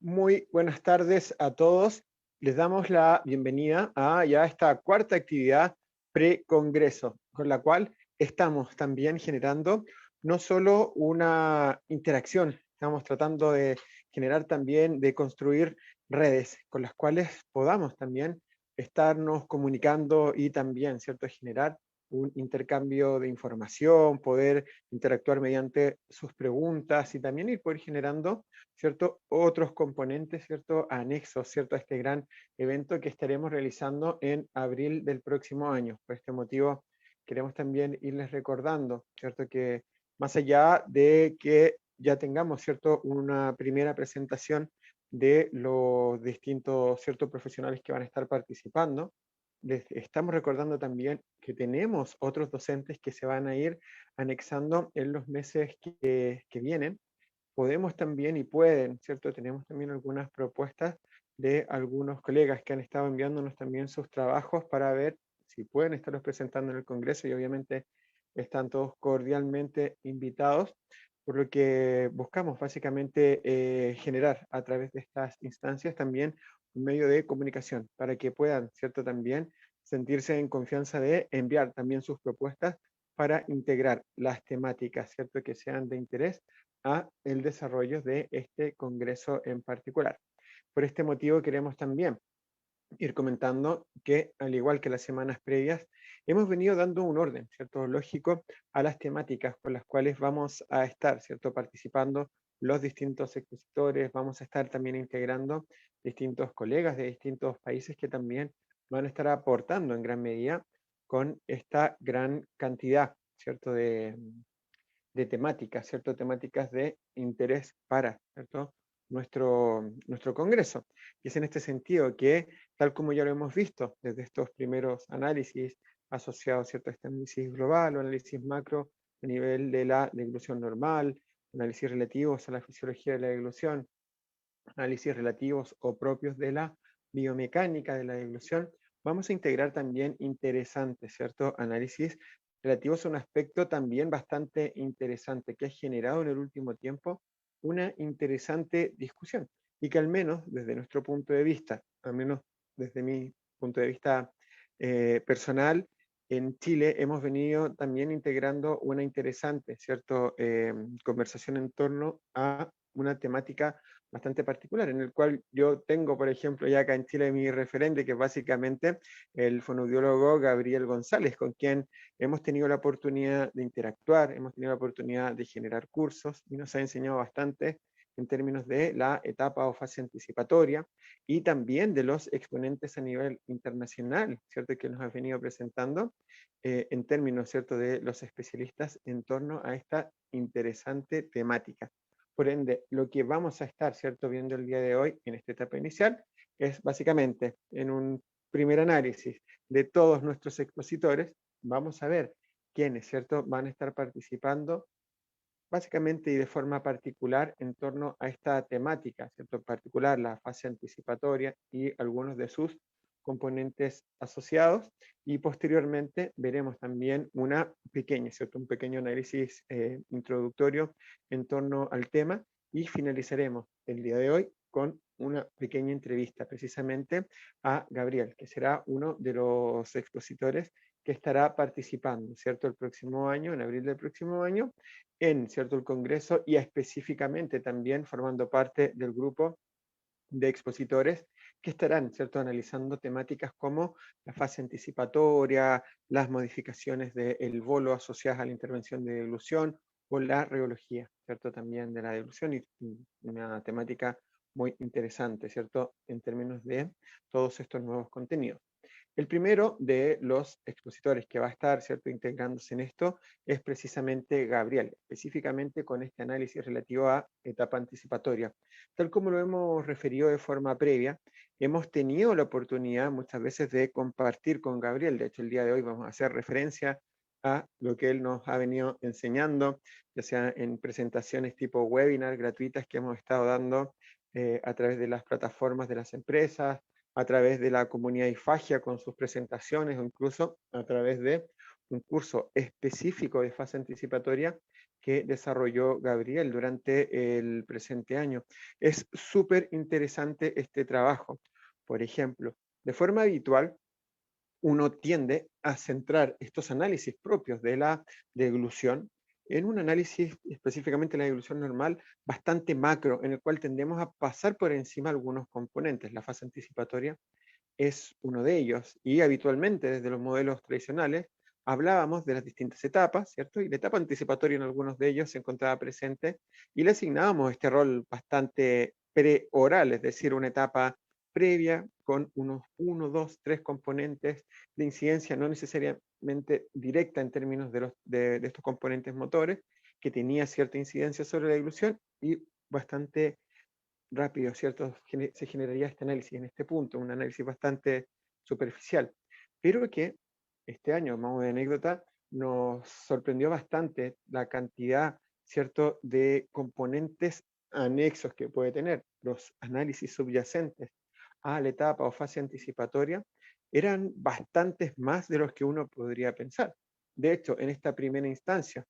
Muy buenas tardes a todos. Les damos la bienvenida a ya esta cuarta actividad pre-congreso, con la cual estamos también generando no solo una interacción, estamos tratando de generar también, de construir redes con las cuales podamos también estarnos comunicando y también, ¿cierto?, generar un intercambio de información, poder interactuar mediante sus preguntas y también ir poder generando, ¿cierto?, otros componentes, ¿cierto?, anexos, ¿cierto?, a este gran evento que estaremos realizando en abril del próximo año. Por este motivo, queremos también irles recordando, ¿cierto?, que más allá de que ya tengamos, ¿cierto?, una primera presentación de los distintos, ¿cierto?, profesionales que van a estar participando, les estamos recordando también que tenemos otros docentes que se van a ir anexando en los meses que vienen. Podemos también y pueden, ¿cierto? Tenemos también algunas propuestas de algunos colegas que han estado enviándonos también sus trabajos para ver si pueden estarlos presentando en el Congreso y obviamente están todos cordialmente invitados, por lo que buscamos básicamente generar a través de estas instancias también un medio de comunicación para que puedan, ¿cierto? También sentirse en confianza de enviar también sus propuestas para integrar las temáticas, ¿cierto? Que sean de interés a el desarrollo de este congreso en particular. Por este motivo queremos también ir comentando que, al igual que las semanas previas, hemos venido dando un orden, ¿cierto?, lógico a las temáticas con las cuales vamos a estar, ¿cierto?, participando los distintos expositores, vamos a estar también integrando distintos colegas de distintos países que también van a estar aportando en gran medida con esta gran cantidad, ¿cierto?, de temáticas, ¿cierto? Temáticas de interés para, ¿cierto?, nuestro Congreso. Y es en este sentido que, tal como ya lo hemos visto desde estos primeros análisis asociados, ¿cierto?, a este análisis global o análisis macro a nivel de la deglución normal, análisis relativos a la fisiología de la deglución, análisis relativos o propios de la biomecánica de la deglución, vamos a integrar también interesantes, ¿cierto?, análisis relativos a un aspecto también bastante interesante que ha generado en el último tiempo una interesante discusión y que al menos desde nuestro punto de vista, al menos desde mi punto de vista personal, en Chile hemos venido también integrando una interesante, ¿cierto?, conversación en torno a una temática bastante particular, en el cual yo tengo, por ejemplo, ya acá en Chile mi referente, que es básicamente el fonoaudiólogo Gabriel González, con quien hemos tenido la oportunidad de interactuar, hemos tenido la oportunidad de generar cursos y nos ha enseñado bastante en términos de la etapa o fase anticipatoria y también de los exponentes a nivel internacional, ¿cierto?, que nos ha venido presentando en términos, ¿cierto?, de los especialistas en torno a esta interesante temática. Por ende, lo que vamos a estar, ¿cierto?, viendo el día de hoy en esta etapa inicial es básicamente en un primer análisis de todos nuestros expositores, vamos a ver quiénes, ¿cierto?, van a estar participando básicamente y de forma particular en torno a esta temática, ¿cierto?, en particular la fase anticipatoria y algunos de sus componentes asociados, y posteriormente veremos también una pequeña, ¿cierto?, un pequeño análisis introductorio en torno al tema y finalizaremos el día de hoy con una pequeña entrevista precisamente a Gabriel, que será uno de los expositores que estará participando, ¿cierto?, el próximo año, en abril del próximo año, en, ¿cierto?, el Congreso y específicamente también formando parte del grupo de expositores que estarán, ¿cierto?, analizando temáticas como la fase anticipatoria, las modificaciones del bolo asociadas a la intervención de deglución o la reología, ¿cierto?, también de la deglución y una temática muy interesante, ¿cierto?, en términos de todos estos nuevos contenidos. El primero de los expositores que va a estar, ¿cierto?, integrándose en esto es precisamente Gabriel, específicamente con este análisis relativo a etapa anticipatoria. Tal como lo hemos referido de forma previa, hemos tenido la oportunidad muchas veces de compartir con Gabriel. De hecho, el día de hoy vamos a hacer referencia a lo que él nos ha venido enseñando, ya sea en presentaciones tipo webinar gratuitas que hemos estado dando a través de las plataformas de las empresas, a través de la comunidad IFAGIA con sus presentaciones o incluso a través de un curso específico de fase anticipatoria que desarrolló Gabriel durante el presente año. Es súper interesante este trabajo. Por ejemplo, de forma habitual, uno tiende a centrar estos análisis propios de la deglución en un análisis, específicamente la deglución normal, bastante macro, en el cual tendemos a pasar por encima algunos componentes. La fase anticipatoria es uno de ellos, y habitualmente desde los modelos tradicionales hablábamos de las distintas etapas, ¿cierto? Y la etapa anticipatoria en algunos de ellos se encontraba presente y le asignábamos este rol bastante preoral, es decir, una etapa previa con unos 1, 2, 3 componentes de incidencia no necesariamente directa en términos de estos componentes motores, que tenía cierta incidencia sobre la dilución y bastante rápido, ¿cierto? Se generaría este análisis en este punto, un análisis bastante superficial, pero que este año, vamos de anécdota, nos sorprendió bastante la cantidad, ¿cierto?, de componentes anexos que puede tener. Los análisis subyacentes a la etapa o fase anticipatoria eran bastantes más de los que uno podría pensar. De hecho, en esta primera instancia,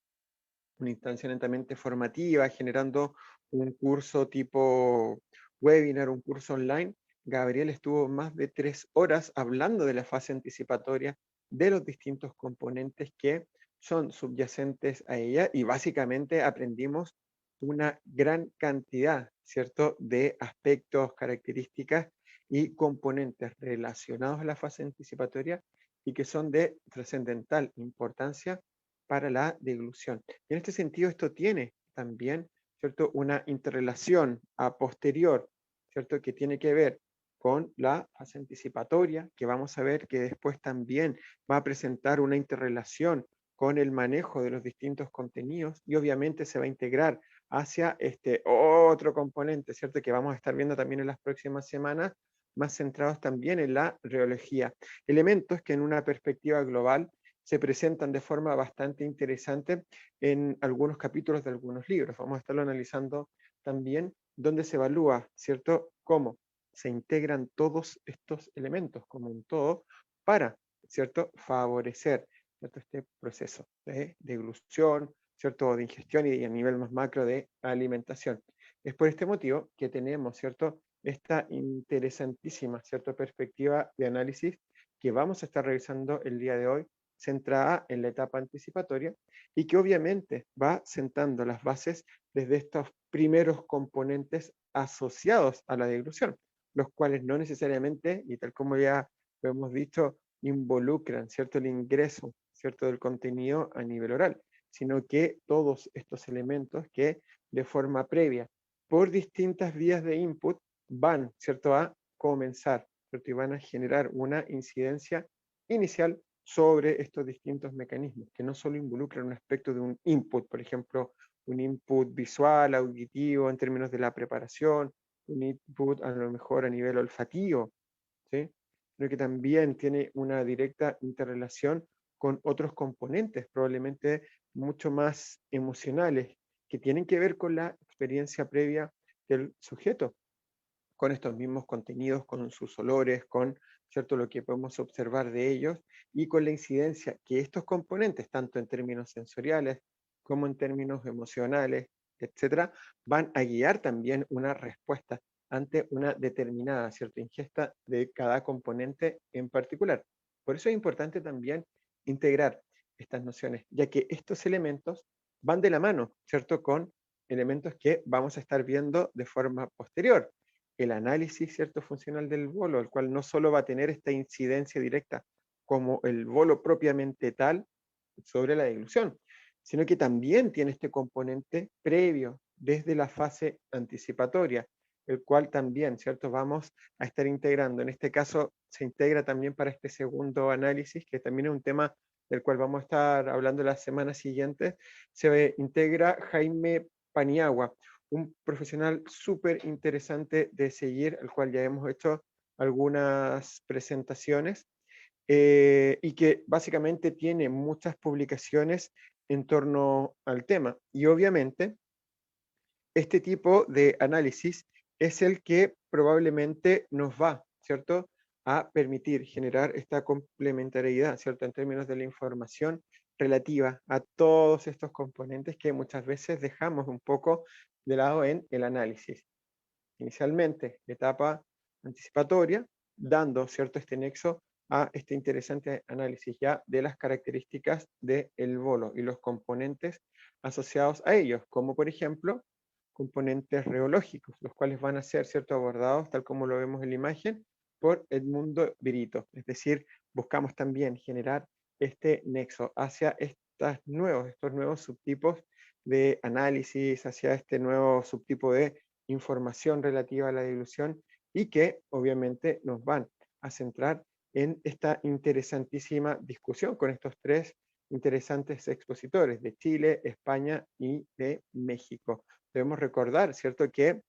una instancia netamente formativa, generando un curso tipo webinar, un curso online, Gabriel estuvo más de 3 horas hablando de la fase anticipatoria, de los distintos componentes que son subyacentes a ella, y básicamente aprendimos una gran cantidad, ¿cierto?, de aspectos, características y componentes relacionados a la fase anticipatoria y que son de trascendental importancia para la deglución. En este sentido, esto tiene también, ¿cierto?, una interrelación a posterior, ¿cierto?, que tiene que ver con la fase anticipatoria, que vamos a ver que después también va a presentar una interrelación con el manejo de los distintos contenidos, y obviamente se va a integrar hacia este otro componente, ¿cierto?, que vamos a estar viendo también en las próximas semanas, más centrados también en la reología. Elementos que en una perspectiva global se presentan de forma bastante interesante en algunos capítulos de algunos libros. Vamos a estarlo analizando también, donde se evalúa, ¿cierto?, cómo se integran todos estos elementos como un todo para, ¿cierto?, favorecer, ¿cierto?, este proceso de deglución, ¿cierto?, de ingestión y a nivel más macro de alimentación. Es por este motivo que tenemos, ¿cierto?, esta interesantísima, ¿cierto?, perspectiva de análisis que vamos a estar revisando el día de hoy, centrada en la etapa anticipatoria, y que obviamente va sentando las bases desde estos primeros componentes asociados a la deglución, los cuales no necesariamente, y tal como ya lo hemos dicho, involucran, ¿cierto?, el ingreso, ¿cierto?, del contenido a nivel oral, sino que todos estos elementos que de forma previa, por distintas vías de input, van, ¿cierto?, a comenzar, ¿cierto?, y van a generar una incidencia inicial sobre estos distintos mecanismos, que no solo involucran un aspecto de un input, por ejemplo, un input visual, auditivo, en términos de la preparación, un input a lo mejor a nivel olfativo, ¿sí?, sino que también tiene una directa interrelación con otros componentes, probablemente mucho más emocionales, que tienen que ver con la experiencia previa del sujeto, con estos mismos contenidos, con sus olores, con, ¿cierto?, lo que podemos observar de ellos, y con la incidencia que estos componentes, tanto en términos sensoriales como en términos emocionales, etcétera, van a guiar también una respuesta ante una determinada, ¿cierto?, ingesta de cada componente en particular. Por eso es importante también integrar estas nociones, ya que estos elementos van de la mano, ¿cierto?, con elementos que vamos a estar viendo de forma posterior. El análisis, ¿cierto?, funcional del bolo, el cual no solo va a tener esta incidencia directa como el bolo propiamente tal sobre la deglución, sino que también tiene este componente previo desde la fase anticipatoria, el cual también, ¿cierto?, vamos a estar integrando. En este caso se integra también para este segundo análisis, que también es un tema del cual vamos a estar hablando las semanas siguientes. Se integra Jaime Paniagua, un profesional súper interesante de seguir, al cual ya hemos hecho algunas presentaciones, y que básicamente tiene muchas publicaciones en torno al tema. Y obviamente, este tipo de análisis es el que probablemente nos va, ¿cierto?, a permitir generar esta complementariedad, ¿cierto?, en términos de la información relativa a todos estos componentes que muchas veces dejamos un poco de lado en el análisis. Inicialmente, etapa anticipatoria, dando cierto este nexo a este interesante análisis ya de las características del bolo y los componentes asociados a ellos, como por ejemplo componentes reológicos, los cuales van a ser cierto abordados, tal como lo vemos en la imagen, por Edmundo Virito. Es decir, buscamos también generar este nexo hacia estos nuevos subtipos de análisis, hacia este nuevo subtipo de información relativa a la dilución y que obviamente nos van a centrar en esta interesantísima discusión con estos tres interesantes expositores de Chile, España y de México. Debemos recordar, ¿cierto?, que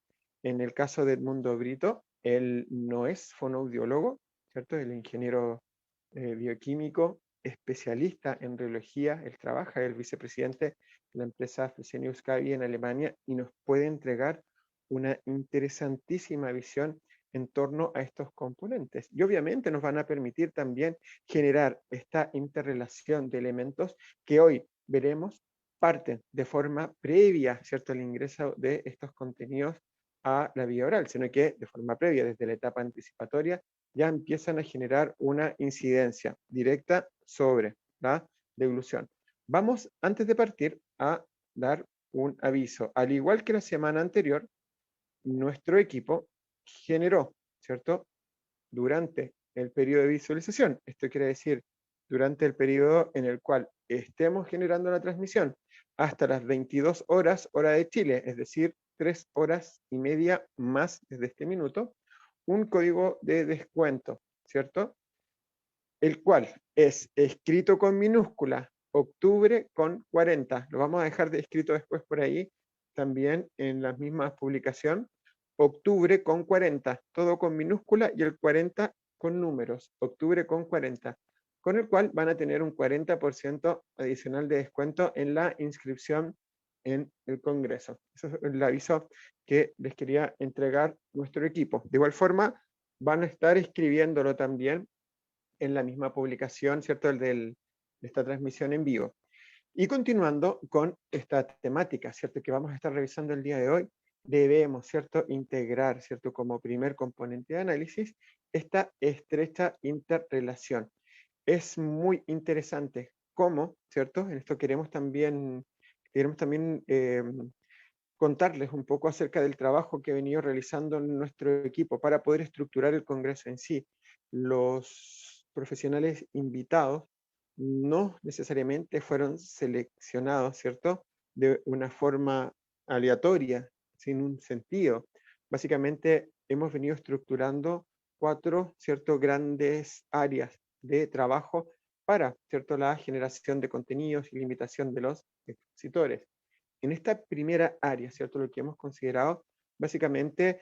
en el caso de Edmundo Brito, él no es fonoaudiólogo, ¿cierto? El ingeniero bioquímico, especialista en reología, él trabaja, es el vicepresidente de la empresa Fresenius Kabi en Alemania y nos puede entregar una interesantísima visión en torno a estos componentes. Y obviamente nos van a permitir también generar esta interrelación de elementos que hoy veremos parten de forma previa, ¿cierto?, al ingreso de estos contenidos a la vía oral, sino que de forma previa, desde la etapa anticipatoria, ya empiezan a generar una incidencia directa sobre la deglución. Vamos, antes de partir, a dar un aviso. Al igual que la semana anterior, nuestro equipo generó, ¿cierto?, durante el periodo de visualización. Esto quiere decir, durante el periodo en el cual estemos generando la transmisión, hasta las 22 horas, hora de Chile, es decir, 3 horas y media más desde este minuto, un código de descuento, ¿cierto? El cual es escrito con minúscula, octubre con 40. Lo vamos a dejar escrito después por ahí, también en la misma publicación. Octubre con 40, todo con minúscula y el 40 con números, octubre con 40, con el cual van a tener un 40% adicional de descuento en la inscripción en el Congreso. Eso es el aviso que les quería entregar nuestro equipo. De igual forma, van a estar escribiéndolo también en la misma publicación, ¿cierto?, de esta transmisión en vivo. Y continuando con esta temática, ¿cierto?, que vamos a estar revisando el día de hoy, debemos, ¿cierto?, integrar, ¿cierto?, como primer componente de análisis, esta estrecha interrelación. Es muy interesante cómo, ¿cierto?, en esto queremos también contarles un poco acerca del trabajo que he venido realizando en nuestro equipo para poder estructurar el Congreso en sí. Los profesionales invitados no necesariamente fueron seleccionados, ¿cierto?, de una forma aleatoria, sin un sentido. Básicamente hemos venido estructurando 4, ¿cierto?, grandes áreas de trabajo para, ¿cierto?, la generación de contenidos y limitación de los expositores. En esta primera área, ¿cierto?, lo que hemos considerado, básicamente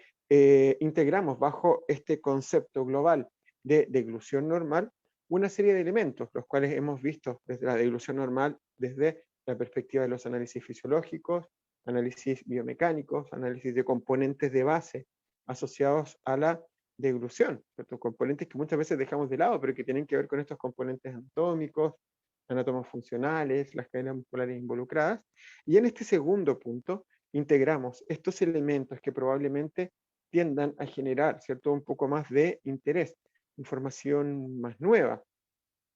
integramos bajo este concepto global de deglución normal una serie de elementos, los cuales hemos visto desde la deglución normal, desde la perspectiva de los análisis fisiológicos, análisis biomecánicos, análisis de componentes de base asociados a la deglución, ¿cierto? Componentes que muchas veces dejamos de lado, pero que tienen que ver con estos componentes anatómicos, átomos funcionales, las cadenas musculares involucradas. Y en este segundo punto, integramos estos elementos que probablemente tiendan a generar, ¿cierto?, un poco más de interés, información más nueva,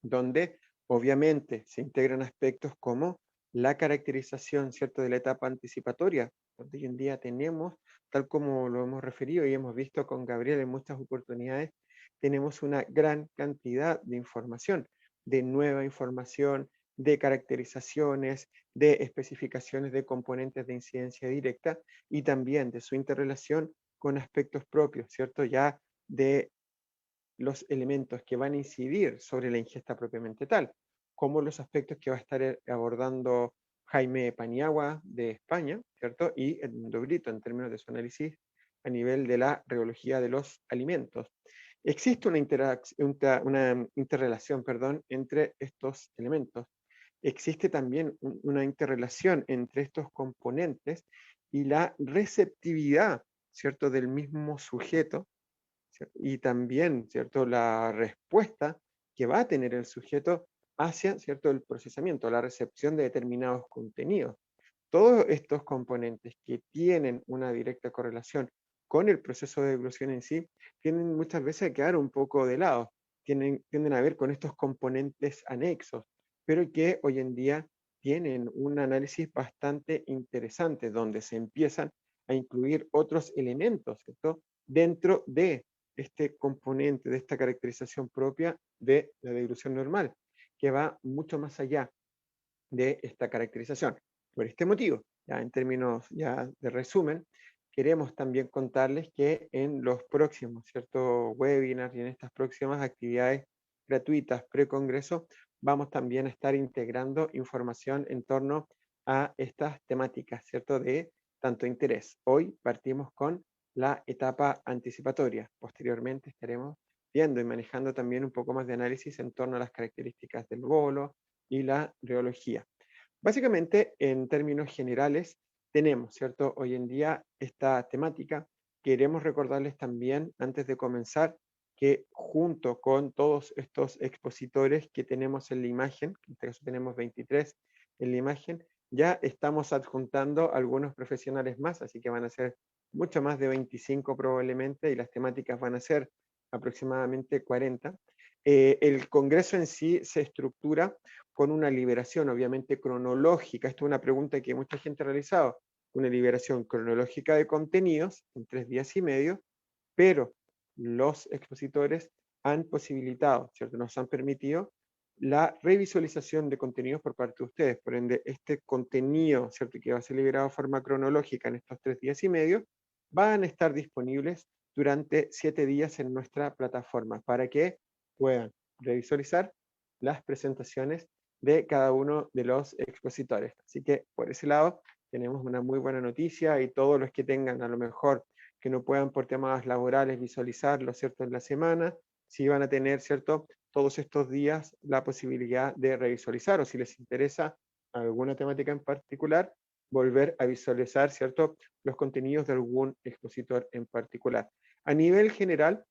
donde obviamente se integran aspectos como la caracterización, ¿cierto?, de la etapa anticipatoria, donde hoy en día tenemos, tal como lo hemos referido y hemos visto con Gabriel en muchas oportunidades, tenemos una gran cantidad de información, de nueva información, de caracterizaciones, de especificaciones de componentes de incidencia directa y también de su interrelación con aspectos propios, ¿cierto?, ya de los elementos que van a incidir sobre la ingesta propiamente tal, como los aspectos que va a estar abordando Jaime Paniagua de España, ¿cierto? Y Edmundo Brito en términos de su análisis a nivel de la reología de los alimentos. Existe una interrelación, perdón, entre estos elementos. Existe también una interrelación entre estos componentes y la receptividad, ¿cierto?, del mismo sujeto, ¿cierto?, y también, ¿cierto?, la respuesta que va a tener el sujeto hacia, ¿cierto?, el procesamiento, la recepción de determinados contenidos. Todos estos componentes que tienen una directa correlación con el proceso de deglución en sí, tienden muchas veces a quedar un poco de lado, tienden a ver con estos componentes anexos, pero que hoy en día tienen un análisis bastante interesante, donde se empiezan a incluir otros elementos, ¿cierto?, dentro de este componente, de esta caracterización propia de la deglución normal, que va mucho más allá de esta caracterización. Por este motivo, ya en términos ya de resumen, queremos también contarles que en los próximos webinars y en estas próximas actividades gratuitas pre-congreso, vamos también a estar integrando información en torno a estas temáticas, ¿cierto?, de tanto interés. Hoy partimos con la etapa anticipatoria. Posteriormente estaremos viendo y manejando también un poco más de análisis en torno a las características del bolo y la reología. Básicamente, en términos generales, tenemos, ¿cierto?, hoy en día esta temática. Queremos recordarles también, antes de comenzar, que junto con todos estos expositores que tenemos en la imagen, en este caso tenemos 23 en la imagen, ya estamos adjuntando algunos profesionales más, así que van a ser mucho más de 25 probablemente, y las temáticas van a ser aproximadamente 40. El congreso en sí se estructura con una liberación, obviamente, cronológica. Esto es una pregunta que mucha gente ha realizado. Una liberación cronológica de contenidos en 3 días y medio, pero los expositores han posibilitado, ¿cierto?, nos han permitido la revisualización de contenidos por parte de ustedes. Por ende, este contenido, ¿cierto?, que va a ser liberado de forma cronológica en estos 3 días y medio, van a estar disponibles durante 7 días en nuestra plataforma para que puedan revisualizar las presentaciones de cada uno de los expositores. Así que por ese lado tenemos una muy buena noticia, y todos los que tengan a lo mejor que no puedan por temas laborales visualizarlo, ¿cierto?, en la semana, sí van a tener, ¿cierto?, todos estos días la posibilidad de revisualizar, o si les interesa alguna temática en particular, volver a visualizar, ¿cierto?, los contenidos de algún expositor en particular. A nivel general,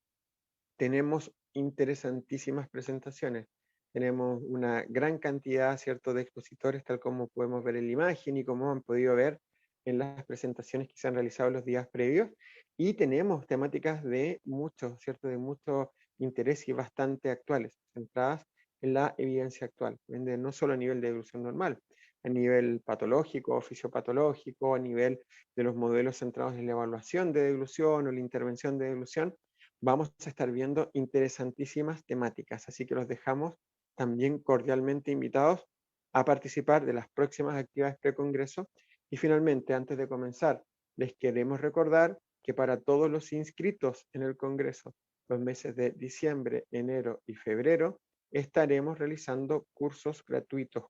tenemos interesantísimas presentaciones. Tenemos una gran cantidad, ¿cierto?, de expositores, tal como podemos ver en la imagen y como han podido ver en las presentaciones que se han realizado los días previos. Y tenemos temáticas de mucho, ¿cierto?, de mucho interés y bastante actuales, centradas en la evidencia actual. No solo a nivel de deglución normal, a nivel patológico, fisiopatológico, a nivel de los modelos centrados en la evaluación de deglución o la intervención de deglución, vamos a estar viendo interesantísimas temáticas, así que los dejamos también cordialmente invitados a participar de las próximas actividades pre-congreso. Y finalmente, antes de comenzar, les queremos recordar que para todos los inscritos en el congreso, los meses de diciembre, enero y febrero, estaremos realizando cursos gratuitos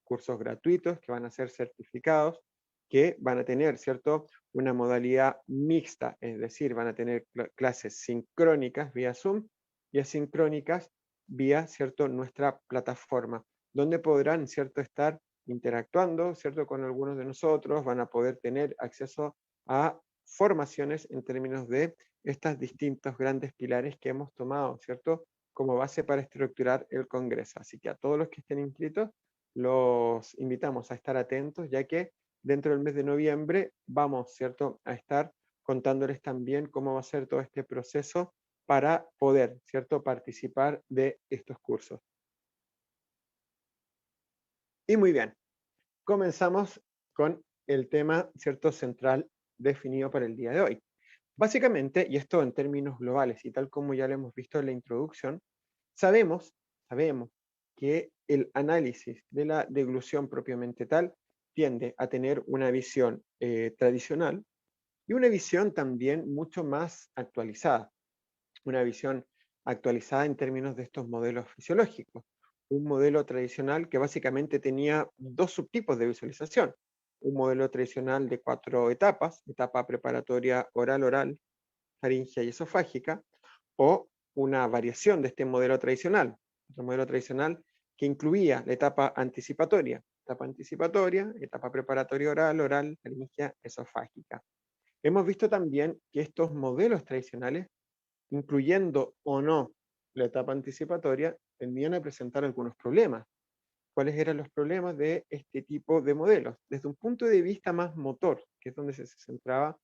que van a ser certificados, que van a tener, ¿cierto?, una modalidad mixta, es decir, van a tener clases sincrónicas vía Zoom y asincrónicas vía, ¿cierto?, nuestra plataforma, donde podrán, ¿cierto?, estar interactuando, ¿cierto?, con algunos de nosotros, van a poder tener acceso a formaciones en términos de estos distintos grandes pilares que hemos tomado, ¿cierto?, como base para estructurar el Congreso. Así que a todos los que estén inscritos, los invitamos a estar atentos, ya que dentro del mes de noviembre vamos, ¿cierto?, a estar contándoles también cómo va a ser todo este proceso para poder, ¿cierto?, participar de estos cursos. Y muy bien, comenzamos con el tema, ¿cierto?, central definido para el día de hoy. Básicamente, y esto en términos globales, y tal como ya lo hemos visto en la introducción, sabemos que el análisis de la deglución propiamente tal tiende a tener una visión tradicional y una visión también mucho más actualizada, una visión actualizada en términos de estos modelos fisiológicos. Un modelo tradicional que básicamente tenía dos subtipos de visualización. Un modelo tradicional de 4 etapas, etapa preparatoria oral-oral, faríngea y esofágica, o una variación de este modelo tradicional, otro modelo tradicional que incluía la etapa anticipatoria, etapa preparatoria oral, oral, faríngea, esofágica. Hemos visto también que estos modelos tradicionales, incluyendo o no la etapa anticipatoria, tendían a presentar algunos problemas. cuáles eran los problemas de este tipo de modelos. Desde un punto de vista más motor, que es donde se centraba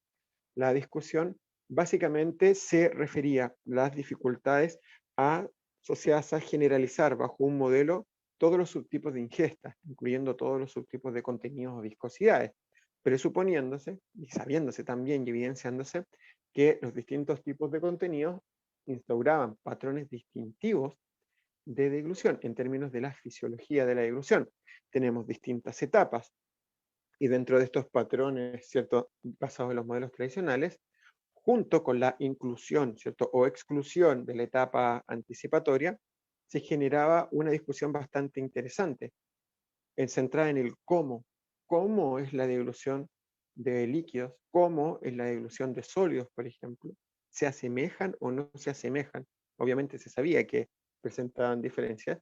la discusión, básicamente se refería a las dificultades asociadas a generalizar bajo un modelo todos los subtipos de ingesta, incluyendo todos los subtipos de contenidos o viscosidades, presuponiéndose y sabiéndose también y evidenciándose que los distintos tipos de contenidos instauraban patrones distintivos de deglución en términos de la fisiología de la deglución. Tenemos distintas etapas y dentro de estos patrones, ¿cierto?, basados en los modelos tradicionales, junto con la inclusión, ¿cierto?, o exclusión de la etapa anticipatoria, se generaba una discusión bastante interesante, centrada en el cómo es la deglución de líquidos, cómo es la deglución de sólidos, por ejemplo, se asemejan o no se asemejan. Obviamente se sabía que presentaban diferencias,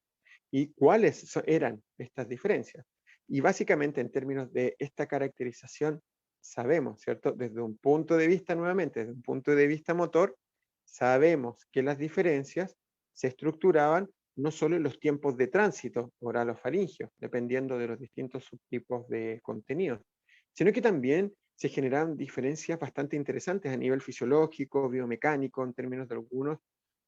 y cuáles eran estas diferencias. Y básicamente en términos de esta caracterización, sabemos, ¿cierto? Desde un punto de vista, nuevamente, desde un punto de vista motor, sabemos que las diferencias se estructuraban no solo en los tiempos de tránsito oral o faríngeo, dependiendo de los distintos subtipos de contenidos, sino que también se generaban diferencias bastante interesantes a nivel fisiológico, biomecánico, en términos de algunos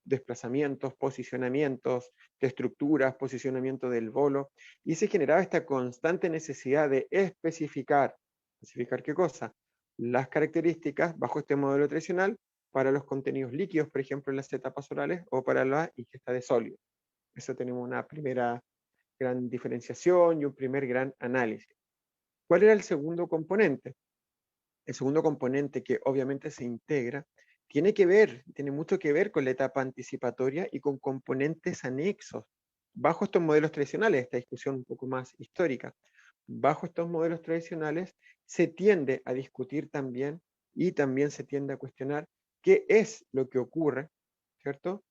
desplazamientos, posicionamientos de estructuras, posicionamiento del bolo, y se generaba esta constante necesidad de especificar qué cosa, las características bajo este modelo tradicional para los contenidos líquidos, por ejemplo, en las etapas orales, o para la ingesta de sólidos. Eso tenemos una primera gran diferenciación y un primer gran análisis. ¿Cuál era el segundo componente? El segundo componente, que obviamente se integra, tiene mucho que ver con la etapa anticipatoria y con componentes anexos. Bajo estos modelos tradicionales, esta discusión un poco más histórica, bajo estos modelos tradicionales se tiende a discutir también, y también se tiende a cuestionar qué es lo que ocurre, ¿cierto?,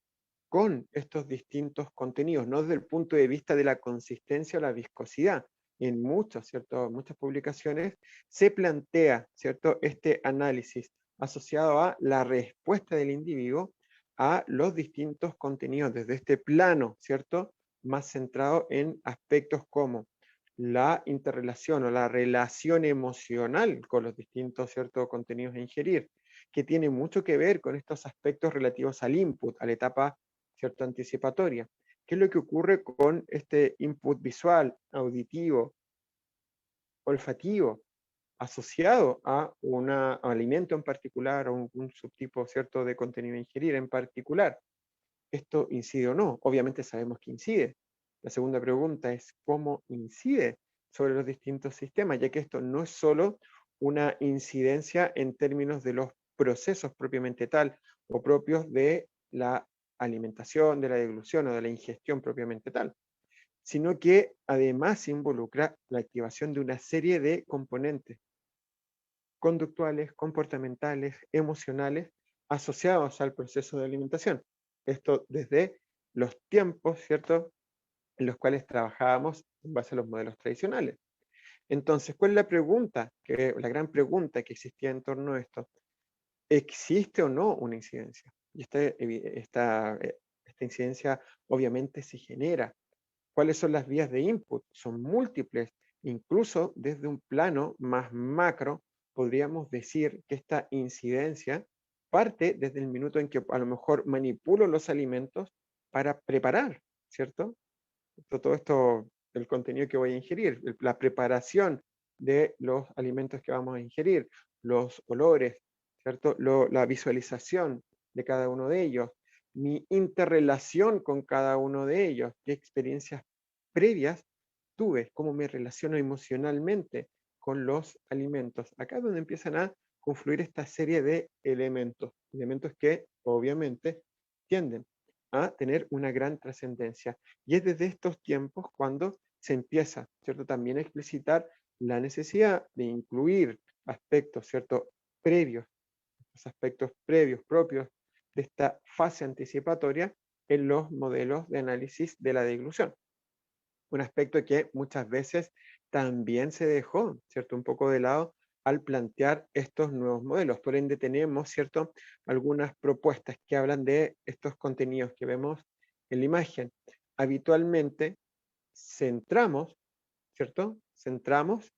con estos distintos contenidos, no desde el punto de vista de la consistencia o la viscosidad. En muchas publicaciones se plantea, ¿cierto?, este análisis asociado a la respuesta del individuo a los distintos contenidos, desde este plano, ¿cierto?, más centrado en aspectos como la interrelación o la relación emocional con los distintos, ¿cierto?, contenidos a ingerir, que tiene mucho que ver con estos aspectos relativos al input, a la etapa, ¿cierto?, anticipatoria. ¿Qué es lo que ocurre con este input visual, auditivo, olfativo, asociado a un alimento en particular o un subtipo, ¿cierto?, de contenido a ingerir en particular? ¿Esto incide o no? Obviamente sabemos que incide. La segunda pregunta es cómo incide sobre los distintos sistemas, ya que esto no es solo una incidencia en términos de los procesos propiamente tal o propios de la alimentación, de la deglución o de la ingestión propiamente tal, sino que además involucra la activación de una serie de componentes conductuales, comportamentales, emocionales, asociados al proceso de alimentación. Esto desde los tiempos, ¿cierto?, en los cuales trabajábamos en base a los modelos tradicionales. Entonces, ¿cuál es la gran pregunta que existía en torno a esto? ¿Existe o no una incidencia? Y esta incidencia obviamente se genera. ¿Cuáles son las vías de input? Son múltiples. Incluso desde un plano más macro, podríamos decir que esta incidencia parte desde el minuto en que a lo mejor manipulo los alimentos para preparar, ¿cierto? Todo esto, el contenido que voy a ingerir, la preparación de los alimentos que vamos a ingerir, los olores, ¿cierto? La visualización de cada uno de ellos, mi interrelación con cada uno de ellos, qué experiencias previas tuve, cómo me relaciono emocionalmente con los alimentos. Acá es donde empiezan a confluir esta serie de elementos, elementos que obviamente tienden a tener una gran trascendencia. Y es desde estos tiempos cuando se empieza, ¿cierto?, también a explicitar la necesidad de incluir aspectos, ¿cierto?, previos, los aspectos previos propios de esta fase anticipatoria en los modelos de análisis de la deglución. Un aspecto que muchas veces también se dejó, ¿cierto?, un poco de lado al plantear estos nuevos modelos. Por ende, tenemos, ¿cierto?, algunas propuestas que hablan de estos contenidos que vemos en la imagen. Habitualmente centramos, ¿cierto? Centramos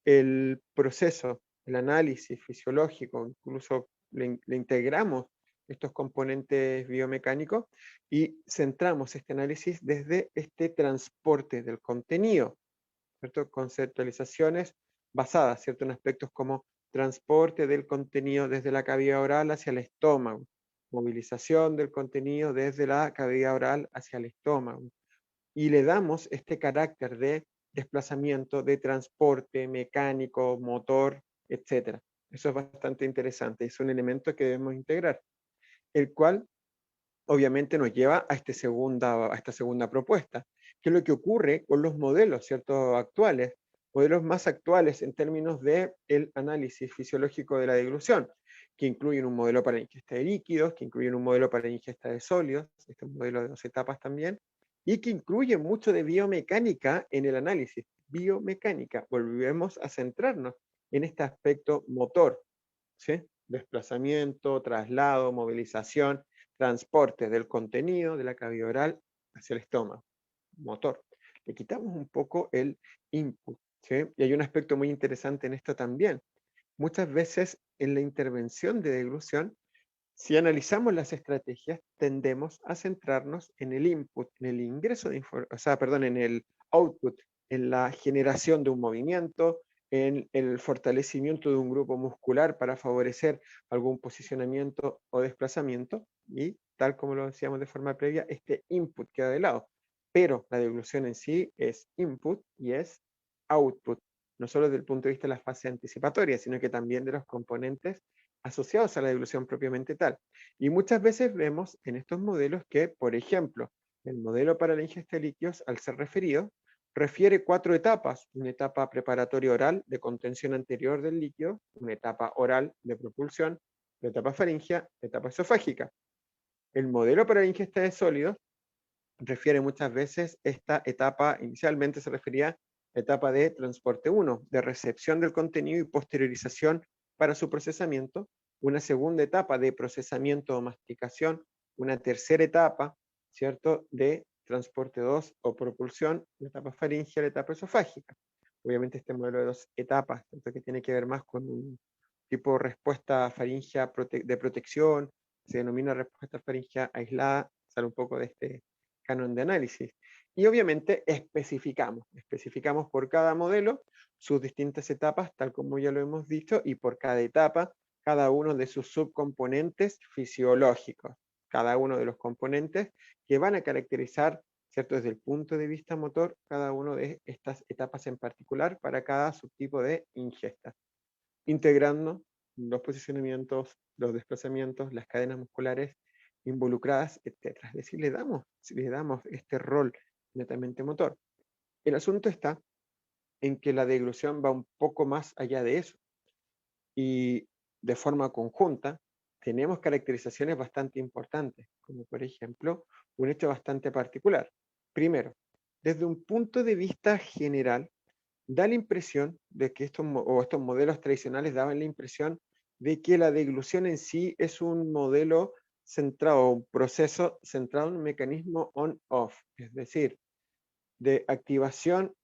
el proceso, el análisis fisiológico, incluso le integramos estos componentes biomecánicos y centramos este análisis desde este transporte del contenido, ¿cierto? Conceptualizaciones basadas, ¿cierto? En aspectos como transporte del contenido desde la cavidad oral hacia el estómago, movilización del contenido desde la cavidad oral hacia el estómago, y le damos este carácter de desplazamiento, de transporte mecánico, motor, etc. Eso es bastante interesante, es un elemento que debemos integrar, el cual obviamente nos lleva a esta segunda propuesta. ¿Qué es lo que ocurre con los modelos, ¿cierto?, actuales? Modelos más actuales en términos de el análisis fisiológico de la deglución, que incluyen un modelo para ingesta de líquidos, que incluyen un modelo para ingesta de sólidos, este modelo de 2 etapas también, y que incluye mucho de biomecánica en el análisis. Biomecánica, volvemos a centrarnos en este aspecto motor, ¿sí? Desplazamiento, traslado, movilización, transporte del contenido de la cavidad oral hacia el estómago, motor. Le quitamos un poco el input, ¿sí? Y hay un aspecto muy interesante en esto también. Muchas veces en la intervención de deglución, si analizamos las estrategias, tendemos a centrarnos en el input, en el ingreso de información, en el output, en la generación de un movimiento, en el fortalecimiento de un grupo muscular para favorecer algún posicionamiento o desplazamiento, y tal como lo decíamos de forma previa, este input queda de lado. Pero la deglución en sí es input y es output, no solo desde el punto de vista de la fase anticipatoria, sino que también de los componentes asociados a la deglución propiamente tal. Y muchas veces vemos en estos modelos que, por ejemplo, el modelo para la ingesta de líquidos, al ser referido, refiere 4 etapas: una etapa preparatoria oral de contención anterior del líquido, una etapa oral de propulsión, la etapa faríngea, la etapa esofágica. El modelo para la ingesta de sólidos refiere muchas veces esta etapa, inicialmente se refería a etapa de transporte 1, de recepción del contenido y posteriorización para su procesamiento, una segunda etapa de procesamiento o masticación, una tercera etapa, ¿cierto?, de transporte 2 o propulsión, la etapa faríngea, la etapa esofágica. Obviamente este modelo de 2 etapas, ¿cierto?, que tiene que ver más con un tipo de respuesta faríngea de protección, se denomina respuesta faríngea aislada, sale un poco de este canon de análisis. Y obviamente especificamos por cada modelo sus distintas etapas, tal como ya lo hemos dicho, y por cada etapa, cada uno de sus subcomponentes fisiológicos, cada uno de los componentes que van a caracterizar, ¿cierto?, desde el punto de vista motor, cada una de estas etapas en particular para cada subtipo de ingesta, integrando los posicionamientos, los desplazamientos, las cadenas musculares involucradas, etc. Es decir, le damos este rol netamente motor. El asunto está en que la deglución va un poco más allá de eso, y de forma conjunta tenemos caracterizaciones bastante importantes, como por ejemplo un hecho bastante particular. Primero, desde un punto de vista general, da la impresión de que estos modelos tradicionales daban la impresión de que la deglución en sí es un modelo centrado, un proceso centrado en un mecanismo on-off, es decir, de activación,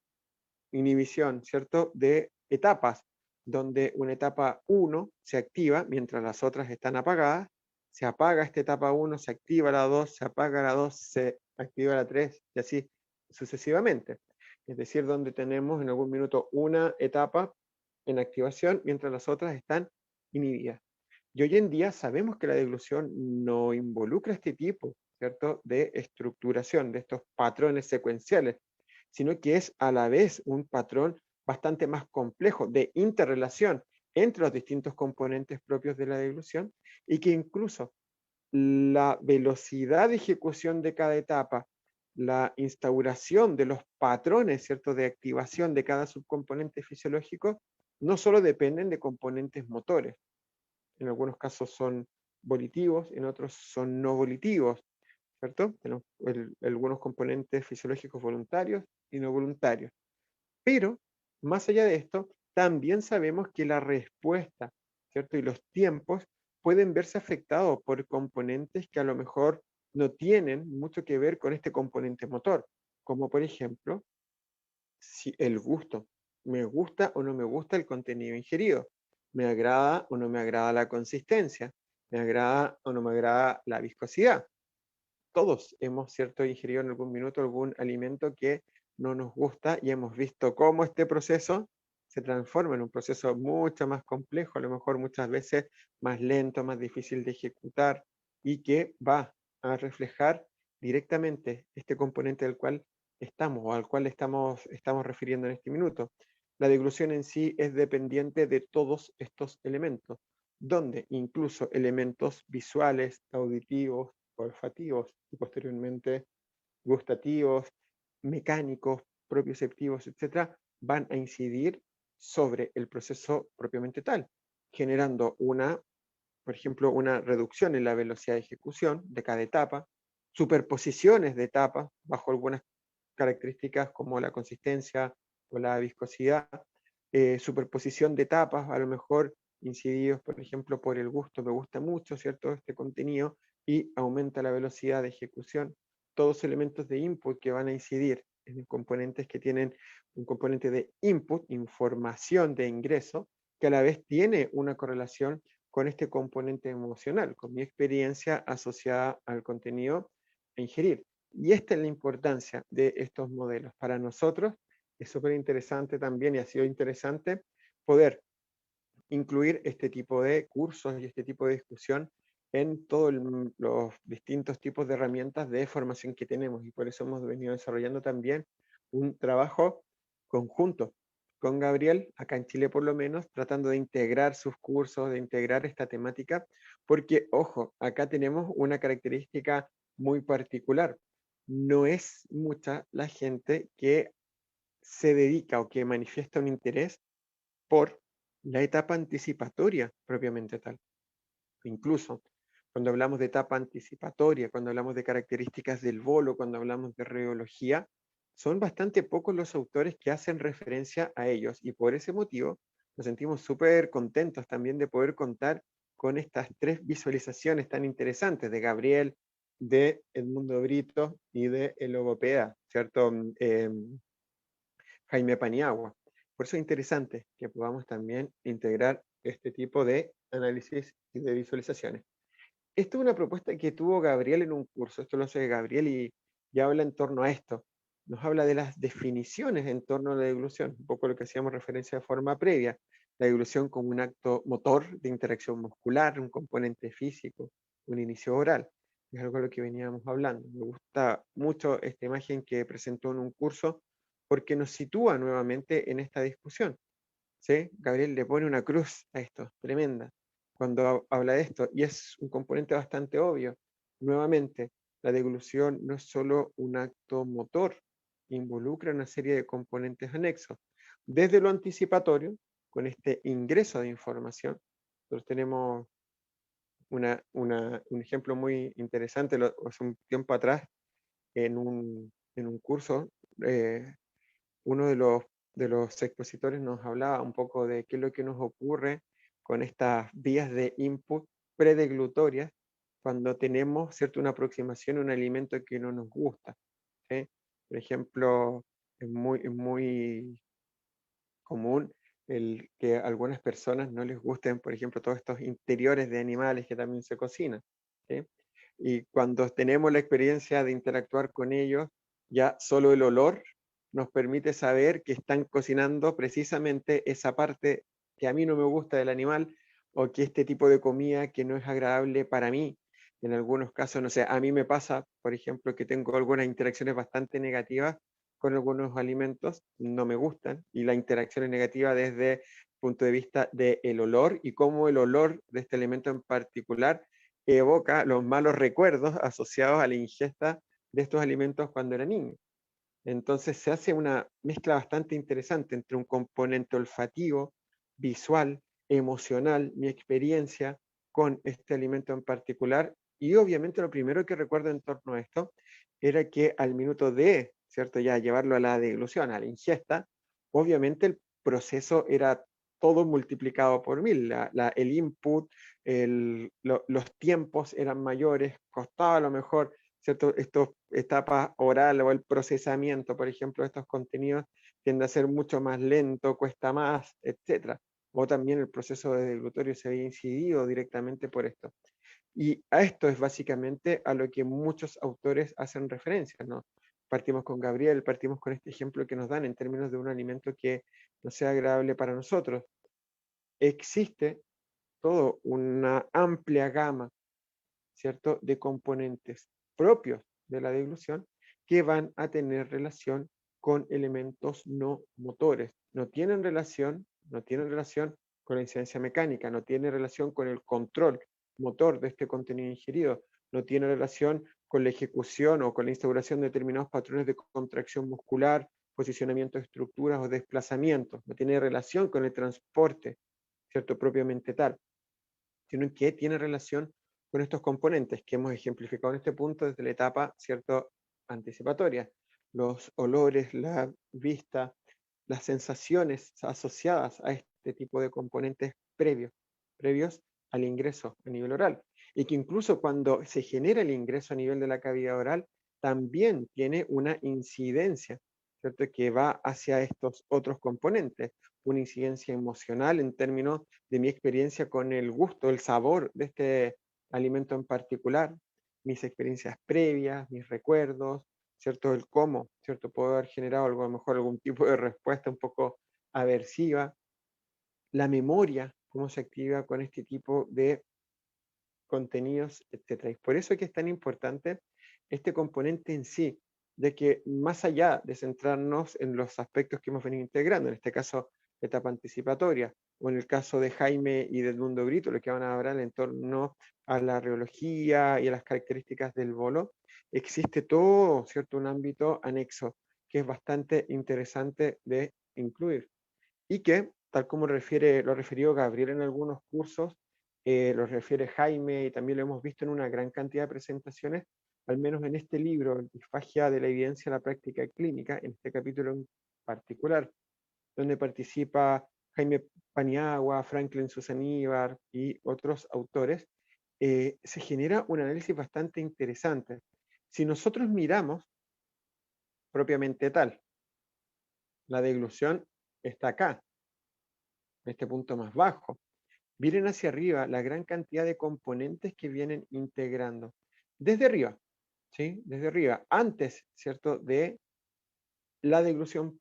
inhibición, ¿cierto?, de etapas, donde una etapa 1 se activa mientras las otras están apagadas, se apaga esta etapa 1, se activa la 2, se apaga la 2, se activa la 3, y así sucesivamente. Es decir, donde tenemos en algún minuto una etapa en activación mientras las otras están inhibidas. Y hoy en día sabemos que la deglución no involucra este tipo, ¿cierto?, de estructuración, de estos patrones secuenciales, sino que es a la vez un patrón bastante más complejo de interrelación entre los distintos componentes propios de la deglución, y que incluso la velocidad de ejecución de cada etapa, la instauración de los patrones, ¿cierto?, de activación de cada subcomponente fisiológico, no solo dependen de componentes motores, en algunos casos son volitivos, en otros son no volitivos, ¿cierto? Tenemos algunos componentes fisiológicos voluntarios y no voluntarios. Pero, más allá de esto, también sabemos que la respuesta, ¿cierto?, y los tiempos pueden verse afectados por componentes que a lo mejor no tienen mucho que ver con este componente motor, como por ejemplo, si el gusto, me gusta o no me gusta el contenido ingerido, me agrada o no me agrada la consistencia, me agrada o no me agrada la viscosidad. Todos hemos, ¿cierto?, ingerido en algún minuto algún alimento que no nos gusta y hemos visto cómo este proceso se transforma en un proceso mucho más complejo, a lo mejor muchas veces más lento, más difícil de ejecutar y que va a reflejar directamente este componente del cual estamos o al cual estamos refiriendo en este minuto. La deglución en sí es dependiente de todos estos elementos, donde incluso elementos visuales, auditivos, olfativos y posteriormente gustativos, mecánicos, propioceptivos, etcétera, van a incidir sobre el proceso propiamente tal, generando por ejemplo, una reducción en la velocidad de ejecución de cada etapa, superposiciones de etapas bajo algunas características como la consistencia o la viscosidad, superposición de etapas, a lo mejor incididos, por ejemplo, por el gusto, me gusta mucho, ¿cierto?, este contenido y aumenta la velocidad de ejecución. Todos elementos de input que van a incidir en componentes que tienen un componente de input, información de ingreso, que a la vez tiene una correlación con este componente emocional, con mi experiencia asociada al contenido a ingerir. Y esta es la importancia de estos modelos. Para nosotros es súper interesante también y ha sido interesante poder incluir este tipo de cursos y este tipo de discusión en todos los distintos tipos de herramientas de formación que tenemos. Y por eso hemos venido desarrollando también un trabajo conjunto con Gabriel, acá en Chile por lo menos, tratando de integrar sus cursos, de integrar esta temática, porque, ojo, acá tenemos una característica muy particular. No es mucha la gente que se dedica o que manifiesta un interés por la etapa anticipatoria propiamente tal. Incluso cuando hablamos de etapa anticipatoria, cuando hablamos de características del bolo, cuando hablamos de reología, son bastante pocos los autores que hacen referencia a ellos y por ese motivo nos sentimos súper contentos también de poder contar con estas tres visualizaciones tan interesantes de Gabriel, de Edmundo Brito y de el logopeda, ¿cierto? Jaime Paniagua. Por eso es interesante que podamos también integrar este tipo de análisis y de visualizaciones. Esta es una propuesta que tuvo Gabriel en un curso, esto lo hace Gabriel y habla en torno a esto. Nos habla de las definiciones en torno a la deglución, un poco lo que hacíamos referencia de forma previa. La deglución como un acto motor de interacción muscular, un componente físico, un inicio oral. Es algo de lo que veníamos hablando. Me gusta mucho esta imagen que presentó en un curso porque nos sitúa nuevamente en esta discusión. ¿Sí? Gabriel le pone una cruz a esto, tremenda, cuando habla de esto, y es un componente bastante obvio. Nuevamente, la deglución no es solo un acto motor, involucra una serie de componentes anexos. Desde lo anticipatorio, con este ingreso de información, nosotros tenemos un ejemplo muy interesante, hace un tiempo atrás, en un curso, uno de los expositores nos hablaba un poco de qué es lo que nos ocurre con estas vías de input predeglutorias cuando tenemos, ¿cierto?, una aproximación a un alimento que no nos gusta, ¿sí? Por ejemplo, es muy común el que a algunas personas no les gusten, por ejemplo, todos estos interiores de animales que también se cocinan, ¿sí? Y cuando tenemos la experiencia de interactuar con ellos, ya solo el olor nos permite saber que están cocinando precisamente esa parte que a mí no me gusta del animal o que este tipo de comida que no es agradable para mí. En algunos casos, no sé, a mí me pasa, por ejemplo, que tengo algunas interacciones bastante negativas con algunos alimentos, no me gustan, y la interacción es negativa desde el punto de vista del olor y cómo el olor de este alimento en particular evoca los malos recuerdos asociados a la ingesta de estos alimentos cuando era niño. Entonces se hace una mezcla bastante interesante entre un componente olfativo, visual, emocional, mi experiencia con este alimento en particular. Y obviamente lo primero que recuerdo en torno a esto era que al minuto de, ¿cierto?, ya llevarlo a la deglución, a la ingesta, obviamente el proceso era todo multiplicado por 1000. El input, los tiempos eran mayores, costaba a lo mejor ¿cierto? Esta etapa oral o el procesamiento, por ejemplo, de estos contenidos tiende a ser mucho más lento, cuesta más, etc. O también el proceso de deglutorio se ve incidido directamente por esto. Y a esto es básicamente a lo que muchos autores hacen referencia, ¿no? Partimos con Gabriel, partimos con este ejemplo que nos dan en términos de un alimento que no sea agradable para nosotros. Existe toda una amplia gama, ¿cierto?, de componentes propios de la deglución que van a tener relación con elementos no motores. No tienen relación con la incidencia mecánica, no tiene relación con el control motor de este contenido ingerido, no tiene relación con la ejecución o con la instauración de determinados patrones de contracción muscular, posicionamiento de estructuras o desplazamientos, no tiene relación con el transporte, ¿cierto?, propiamente tal, sino que tiene relación con estos componentes que hemos ejemplificado en este punto desde la etapa, ¿cierto?, anticipatoria. Los olores, la vista, las sensaciones asociadas a este tipo de componentes previos al ingreso a nivel oral. Y que incluso cuando se genera el ingreso a nivel de la cavidad oral, también tiene una incidencia, ¿cierto?, que va hacia estos otros componentes, una incidencia emocional en términos de mi experiencia con el gusto, el sabor de este alimento en particular, mis experiencias previas, mis recuerdos, ¿cierto? El cómo, ¿cierto? Puedo haber generado algo, a lo mejor algún tipo de respuesta un poco aversiva, la memoria, cómo se activa con este tipo de contenidos, etcétera. Y por eso es que es tan importante este componente en sí, de que más allá de centrarnos en los aspectos que hemos venido integrando, en este caso, etapa anticipatoria, o en el caso de Jaime y de Edmundo Brito, lo que van a hablar en torno a la reología y a las características del bolo, existe todo, ¿cierto?, un ámbito anexo que es bastante interesante de incluir y que, tal como lo refirió Gabriel en algunos cursos, lo refiere Jaime y también lo hemos visto en una gran cantidad de presentaciones, al menos en este libro, Disfagia de la evidencia a la práctica clínica, en este capítulo en particular, donde participa Jaime Paniagua, Franklin Susaníbar y otros autores, se genera un análisis bastante interesante. Si nosotros miramos propiamente tal, la deglución está acá, en este punto más bajo. Miren hacia arriba la gran cantidad de componentes que vienen integrando. Desde arriba, ¿sí? Desde arriba, antes, ¿cierto?, de la deglución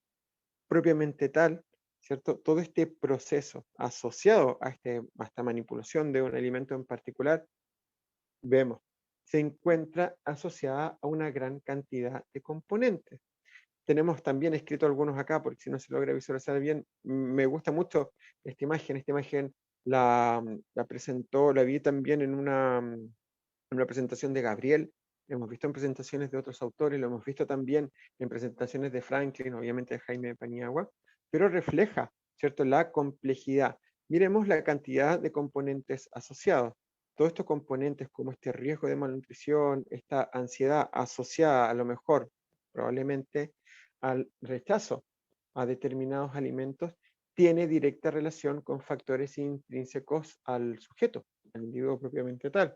propiamente tal, ¿cierto? Todo este proceso asociado a esta manipulación de un alimento en particular, vemos, se encuentra asociada a una gran cantidad de componentes. Tenemos también escrito algunos acá, porque si no se logra visualizar bien, me gusta mucho esta imagen la presentó, la vi también en una presentación de Gabriel, lo hemos visto en presentaciones de otros autores, lo hemos visto también en presentaciones de Franklin, obviamente de Jaime Paniagua, pero refleja, ¿cierto?, la complejidad. Miremos la cantidad de componentes asociados. Todos estos componentes como este riesgo de malnutrición, esta ansiedad asociada a lo mejor, probablemente, al rechazo a determinados alimentos, tiene directa relación con factores intrínsecos al sujeto, al individuo propiamente tal,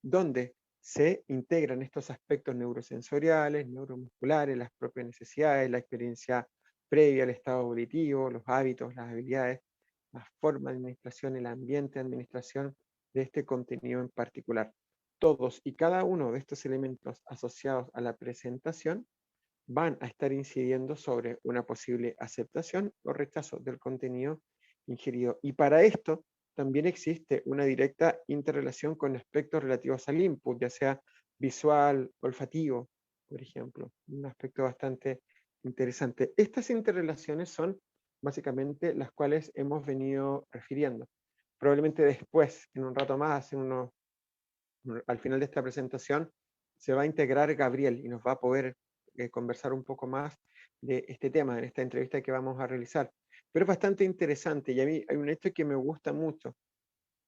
donde se integran estos aspectos neurosensoriales, neuromusculares, las propias necesidades, la experiencia previa al estado auditivo, los hábitos, las habilidades, la forma de administración, el ambiente de administración de este contenido en particular. Todos y cada uno de estos elementos asociados a la presentación van a estar incidiendo sobre una posible aceptación o rechazo del contenido ingerido. Y para esto también existe una directa interrelación con aspectos relativos al input, ya sea visual, olfativo, por ejemplo. Un aspecto bastante interesante. Estas interrelaciones son básicamente las cuales hemos venido refiriendo. Probablemente después, en un rato más, al final de esta presentación, se va a integrar Gabriel y nos va a poder conversar un poco más de este tema en esta entrevista que vamos a realizar. Pero es bastante interesante y a mí hay un hecho que me gusta mucho.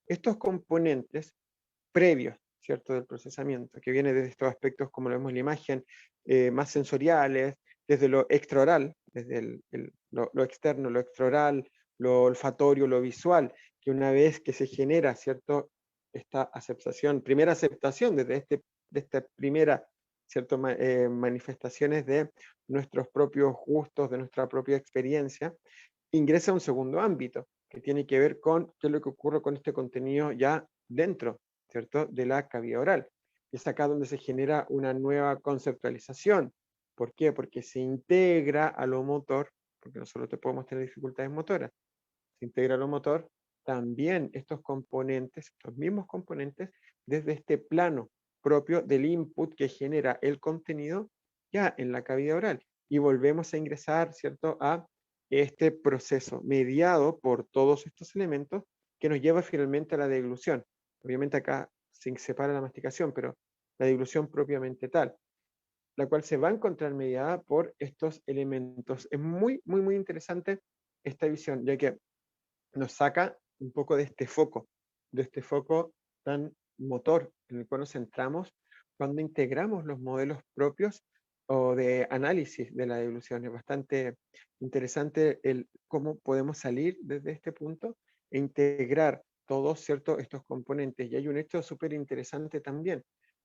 Estos componentes previos, ¿cierto?, del procesamiento, que viene desde estos aspectos, como lo vemos en la imagen, más sensoriales, desde lo extraoral, desde lo externo, lo extraoral, lo olfatorio, lo visual, que una vez que se genera, ¿cierto?, esta aceptación, primera aceptación desde de esta primera ¿cierto? Manifestaciones de nuestros propios gustos, de nuestra propia experiencia, ingresa a un segundo ámbito, que tiene que ver con qué es lo que ocurre con este contenido ya dentro, ¿cierto?, de la cavidad oral. Y es acá donde se genera una nueva conceptualización. ¿Por qué? Porque se integra a lo motor, porque nosotros te podemos tener dificultades motoras, se integra a lo motor también estos componentes, estos mismos componentes, desde este plano propio del input que genera el contenido ya en la cavidad oral. Y volvemos a ingresar, ¿cierto?, a este proceso mediado por todos estos elementos que nos lleva finalmente a la deglución. Obviamente acá se separa la masticación, pero la deglución propiamente tal, la cual se va a encontrar mediada por estos elementos. Es muy, muy, muy interesante esta visión, ya que nos saca un poco de este foco tan motor en el cual nos centramos cuando integramos los modelos propios o de análisis de la deglución. Es bastante interesante el cómo podemos salir desde este punto e integrar todos, ¿cierto?, estos componentes. Y hay un hecho súper interesante también.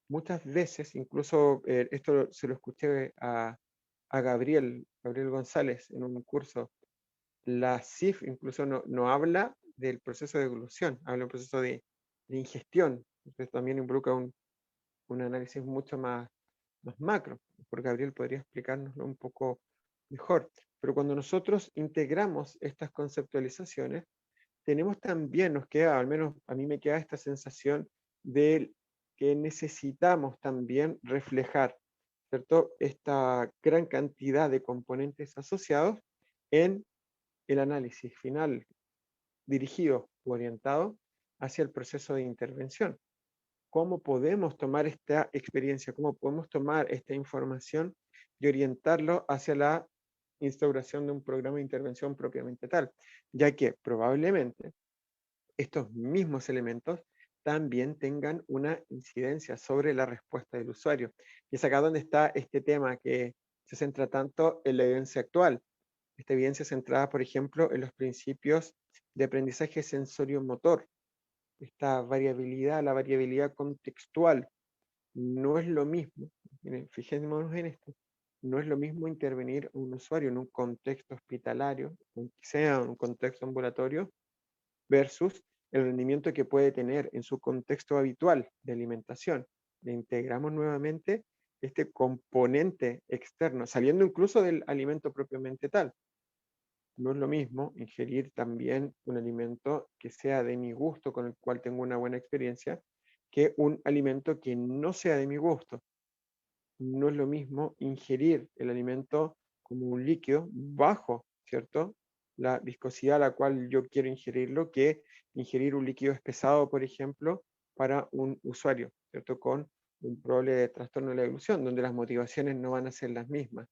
Muchas veces, incluso esto se lo escuché a Gabriel González en un curso, la CIF incluso no habla del proceso de deglución, habla del proceso de ingestión. Entonces también involucra un análisis mucho más macro. Por Gabriel podría explicárnoslo un poco mejor. Pero cuando nosotros integramos estas conceptualizaciones, tenemos también, nos queda, al menos a mí me queda esta sensación de que necesitamos también reflejar, ¿cierto?, esta gran cantidad de componentes asociados en el análisis final dirigido o orientado hacia el proceso de intervención. ¿Cómo podemos tomar esta experiencia? ¿Cómo podemos tomar esta información y orientarlo hacia la instauración de un programa de intervención propiamente tal? Ya que probablemente estos mismos elementos también tengan una incidencia sobre la respuesta del usuario. Y es acá donde está este tema que se centra tanto en la evidencia actual. Esta evidencia centrada, por ejemplo, en los principios de aprendizaje sensorio-motor. Esta variabilidad, la variabilidad contextual, no es lo mismo, miren, fijémonos en esto, no es lo mismo intervenir a un usuario en un contexto hospitalario, aunque sea un contexto ambulatorio, versus el rendimiento que puede tener en su contexto habitual de alimentación. Le integramos nuevamente este componente externo, saliendo incluso del alimento propiamente tal. No es lo mismo ingerir también un alimento que sea de mi gusto, con el cual tengo una buena experiencia, que un alimento que no sea de mi gusto. No es lo mismo ingerir el alimento como un líquido bajo, ¿cierto?, la viscosidad a la cual yo quiero ingerirlo, que ingerir un líquido espesado, por ejemplo, para un usuario, ¿cierto?, con un probable trastorno de la deglución, donde las motivaciones no van a ser las mismas.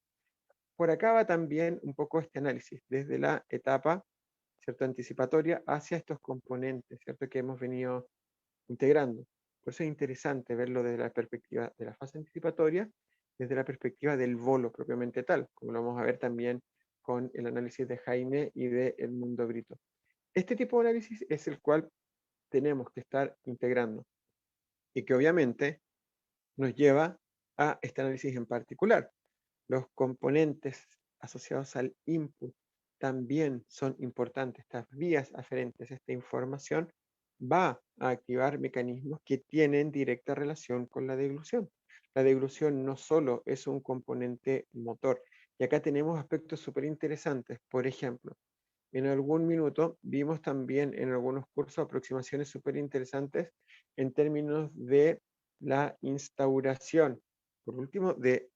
Por acá va también un poco este análisis, desde la etapa, ¿cierto?, anticipatoria hacia estos componentes, ¿cierto?, que hemos venido integrando. Por eso es interesante verlo desde la perspectiva de la fase anticipatoria, desde la perspectiva del bolo propiamente tal, como lo vamos a ver también con el análisis de Jaime y de Edmundo Brito. Este tipo de análisis es el cual tenemos que estar integrando y que obviamente nos lleva a este análisis en particular. Los componentes asociados al input también son importantes. Estas vías aferentes a esta información va a activar mecanismos que tienen directa relación con la deglución. La deglución no solo es un componente motor. Y acá tenemos aspectos súper interesantes. Por ejemplo, en algún minuto vimos también en algunos cursos aproximaciones súper interesantes en términos de la instauración, por último, de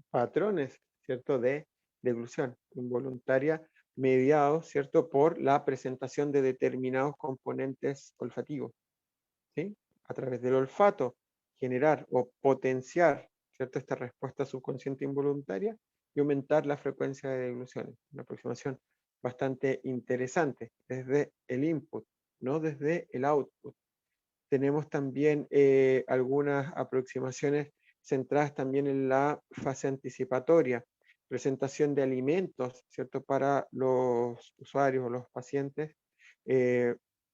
patrones, ¿cierto?, de deglución involuntaria mediados, ¿cierto?, por la presentación de determinados componentes olfativos, ¿sí? A través del olfato, generar o potenciar, ¿cierto?, esta respuesta subconsciente involuntaria y aumentar la frecuencia de degluciones. Una aproximación bastante interesante desde el input, no desde el output. Tenemos también algunas aproximaciones centradas también en la fase anticipatoria, presentación de alimentos, ¿cierto?, para los usuarios o los pacientes,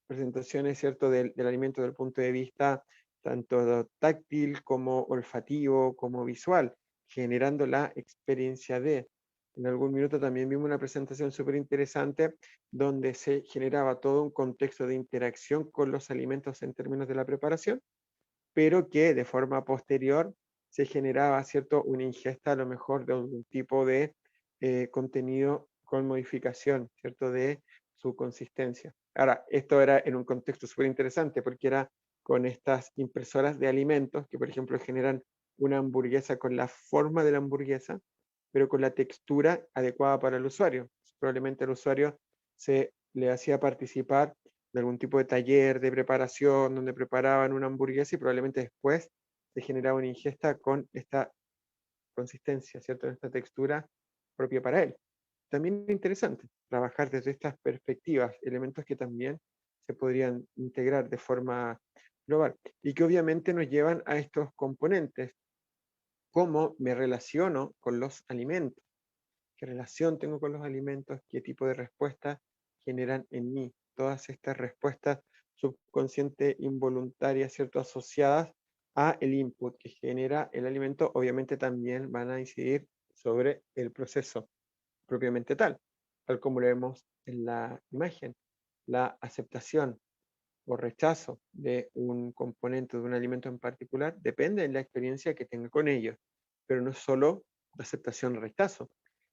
presentaciones, ¿cierto?, del alimento desde el punto de vista tanto táctil como olfativo como visual, generando la experiencia de. En algún minuto también vimos una presentación súper interesante donde se generaba todo un contexto de interacción con los alimentos en términos de la preparación, pero que de forma posterior se generaba, ¿cierto?, una ingesta a lo mejor de algún tipo de contenido con modificación, ¿cierto?, de su consistencia. Ahora, esto era en un contexto súper interesante porque era con estas impresoras de alimentos que, por ejemplo, generan una hamburguesa con la forma de la hamburguesa, pero con la textura adecuada para el usuario. Probablemente el usuario se le hacía participar de algún tipo de taller de preparación donde preparaban una hamburguesa y probablemente después se generaba una ingesta con esta consistencia, ¿cierto? Esta textura propia para él. También es interesante trabajar desde estas perspectivas, elementos que también se podrían integrar de forma global y que obviamente nos llevan a estos componentes. ¿Cómo me relaciono con los alimentos? ¿Qué relación tengo con los alimentos? ¿Qué tipo de respuestas generan en mí? Todas estas respuestas subconscientes, involuntarias, ¿cierto? Asociadas a el input que genera el alimento, obviamente también van a incidir sobre el proceso propiamente tal como lo vemos en la imagen. La aceptación o rechazo de un componente de un alimento en particular depende de la experiencia que tenga con ello, pero no solo la aceptación o rechazo,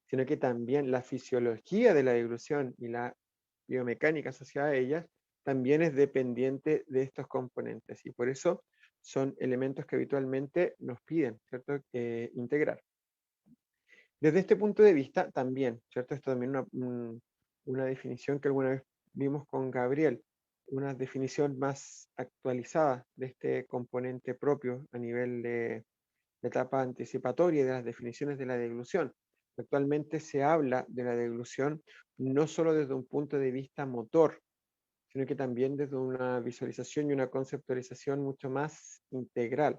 sino que también la fisiología de la deglución y la biomecánica asociada a ellas también es dependiente de estos componentes y por eso son elementos que habitualmente nos piden, ¿cierto? Integrar. Desde este punto de vista también, ¿cierto? Esto también es una definición que alguna vez vimos con Gabriel, una definición más actualizada de este componente propio a nivel de la etapa anticipatoria y de las definiciones de la deglución. Actualmente se habla de la deglución no solo desde un punto de vista motor, sino que también desde una visualización y una conceptualización mucho más integral.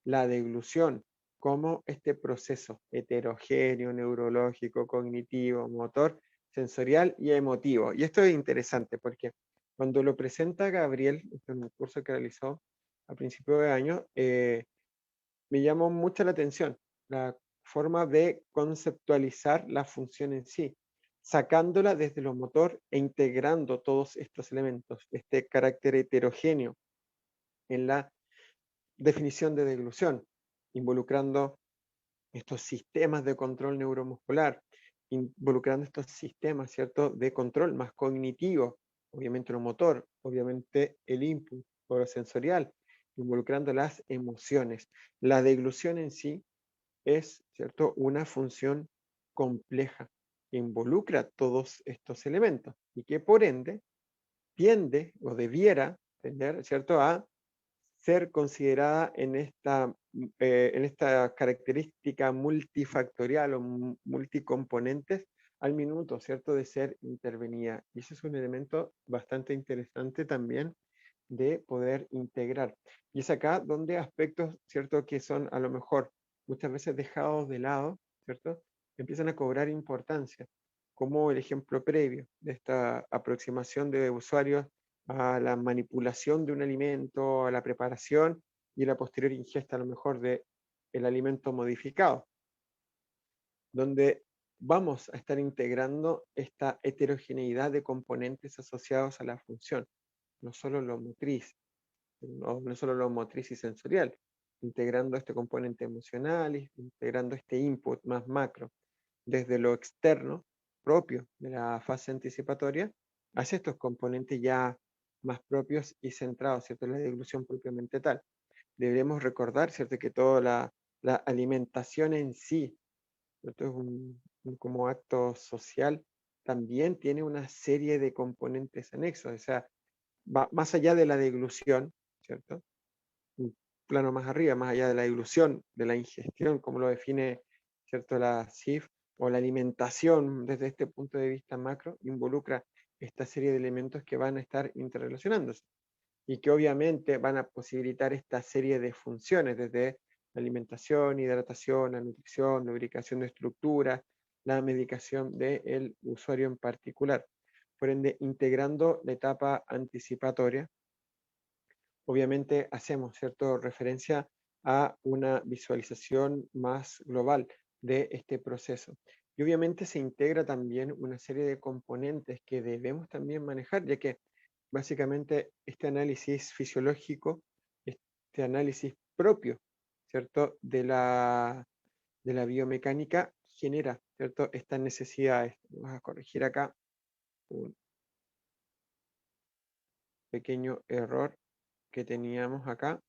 La deglución como este proceso heterogéneo, neurológico, cognitivo, motor, sensorial y emotivo. Y esto es interesante porque cuando lo presenta Gabriel, en un curso que realizó a principio de año, me llamó mucho la atención la forma de conceptualizar la función en sí, sacándola desde lo motor e integrando todos estos elementos, este carácter heterogéneo en la definición de deglución, involucrando estos sistemas de control neuromuscular, involucrando estos sistemas, ¿cierto?, de control más cognitivo, obviamente lo motor, obviamente el input o lo sensorial, involucrando las emociones. La deglución en sí es, ¿cierto?, una función compleja que involucra todos estos elementos y que por ende tiende o debiera tender, ¿cierto?, a ser considerada en esta característica multifactorial o multicomponentes al minuto, ¿cierto?, de ser intervenida. Y ese es un elemento bastante interesante también de poder integrar. Y es acá donde aspectos, ¿cierto?, que son a lo mejor muchas veces dejados de lado, ¿cierto?, empiezan a cobrar importancia, como el ejemplo previo de esta aproximación de usuarios a la manipulación de un alimento, a la preparación y la posterior ingesta a lo mejor de el alimento modificado, donde vamos a estar integrando esta heterogeneidad de componentes asociados a la función, no solo lo motriz, no solo lo motriz y sensorial, integrando este componente emocional, integrando este input más macro, desde lo externo propio de la fase anticipatoria, hacia estos componentes ya más propios y centrados, ¿cierto?, en la deglución propiamente tal. Debemos recordar, ¿cierto?, que toda la alimentación en sí, ¿cierto?, es como acto social, también tiene una serie de componentes anexos, o sea, va más allá de la deglución, ¿cierto? Un plano más arriba, más allá de la dilución, de la ingestión, como lo define, ¿cierto?, la CIF, o la alimentación desde este punto de vista macro, involucra esta serie de elementos que van a estar interrelacionándose y que obviamente van a posibilitar esta serie de funciones desde la alimentación, hidratación, la nutrición, lubricación de estructuras, la medicación del usuario en particular. Por ende, integrando la etapa anticipatoria, obviamente hacemos, ¿cierto?, referencia a una visualización más global de este proceso. Y obviamente se integra también una serie de componentes que debemos también manejar, ya que básicamente este análisis fisiológico, este análisis propio, ¿cierto?, de la biomecánica genera, ¿cierto?, estas necesidades. Vamos a corregir acá un pequeño error que teníamos acá.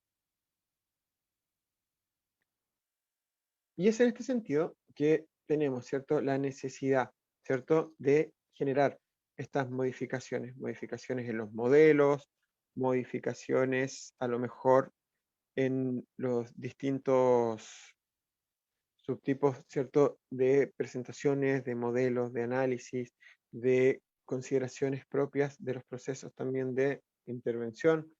Y es en este sentido que tenemos, ¿cierto?, la necesidad, ¿cierto?, de generar estas modificaciones, modificaciones en los modelos, modificaciones a lo mejor en los distintos subtipos, ¿cierto?, de presentaciones, de modelos, de análisis, de consideraciones propias de los procesos también de intervención,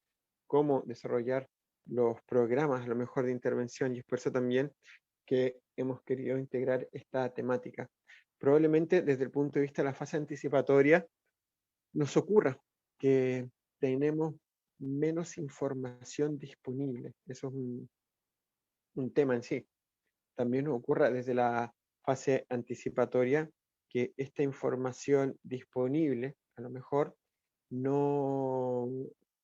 cómo desarrollar los programas a lo mejor de intervención, y es por eso también que hemos querido integrar esta temática. Probablemente desde el punto de vista de la fase anticipatoria nos ocurra que tenemos menos información disponible. Eso es un tema en sí. También nos ocurra desde la fase anticipatoria que esta información disponible a lo mejor no,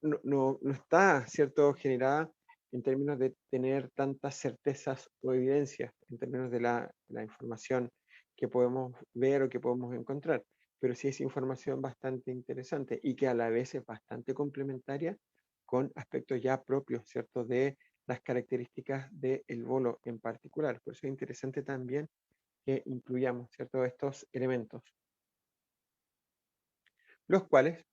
no está, ¿cierto?, generada en términos de tener tantas certezas o evidencias, en términos de la información que podemos ver o que podemos encontrar, pero sí es información bastante interesante y que a la vez es bastante complementaria con aspectos ya propios, ¿cierto?, de las características del bolo en particular. Por eso es interesante también que incluyamos, ¿cierto?, estos elementos, los cuales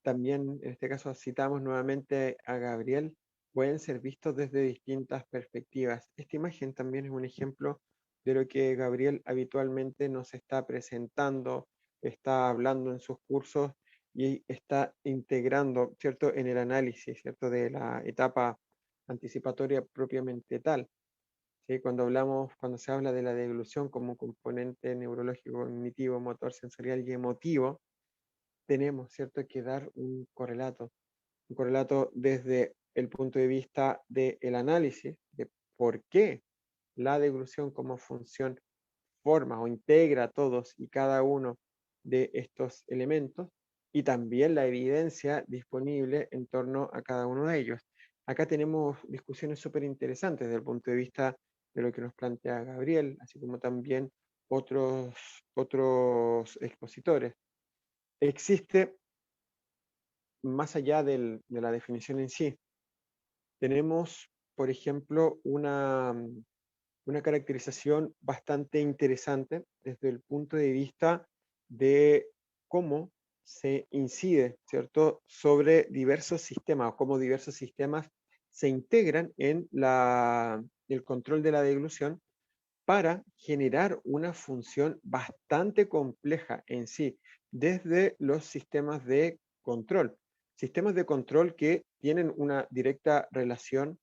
también, en este caso, citamos nuevamente a Gabriel, pueden ser vistos desde distintas perspectivas. Esta imagen también es un ejemplo de lo que Gabriel habitualmente nos está presentando, está hablando en sus cursos y está integrando, ¿cierto?, en el análisis, ¿cierto?, de la etapa anticipatoria propiamente tal. ¿Sí? Cuando se habla de la deglución como un componente neurológico, cognitivo, motor, sensorial y emotivo, tenemos, ¿cierto?, que dar un correlato desde el punto de vista del análisis de por qué la deglución como función forma o integra todos y cada uno de estos elementos, y también la evidencia disponible en torno a cada uno de ellos. Acá tenemos discusiones súper interesantes desde el punto de vista de lo que nos plantea Gabriel, así como también otros expositores. Existe, más allá de la definición en sí, tenemos, por ejemplo, una caracterización bastante interesante desde el punto de vista de cómo se incide, ¿cierto?, sobre diversos sistemas, o cómo diversos sistemas se integran en el control de la deglución para generar una función bastante compleja en sí, desde los sistemas de control que tienen una directa relación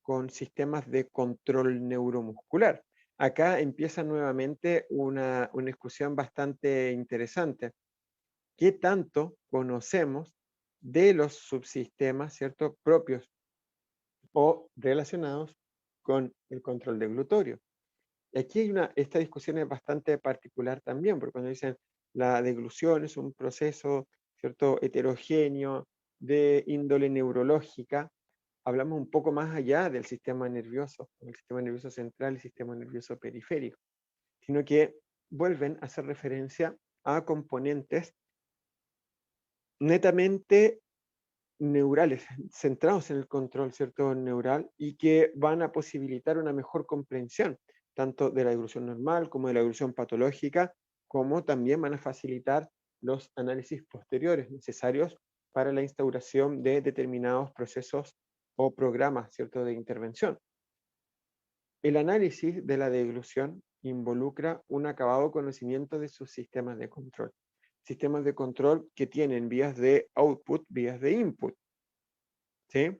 con sistemas de control neuromuscular. Acá empieza nuevamente una discusión bastante interesante. ¿Qué tanto conocemos de los subsistemas, ¿cierto?, propios o relacionados con el control deglutorio? Y aquí esta discusión es bastante particular también, porque cuando dicen la deglución es un proceso, ¿cierto?, heterogéneo de índole neurológica, hablamos un poco más allá del sistema nervioso, el sistema nervioso central y el sistema nervioso periférico, sino que vuelven a hacer referencia a componentes netamente neurales, centrados en el control, ¿cierto?, neural, y que van a posibilitar una mejor comprensión, tanto de la deglución normal como de la deglución patológica, como también van a facilitar los análisis posteriores necesarios para la instauración de determinados procesos o programas, ¿cierto?, de intervención. El análisis de la deglución involucra un acabado conocimiento de sus sistemas de control que tienen vías de output, vías de input, ¿sí?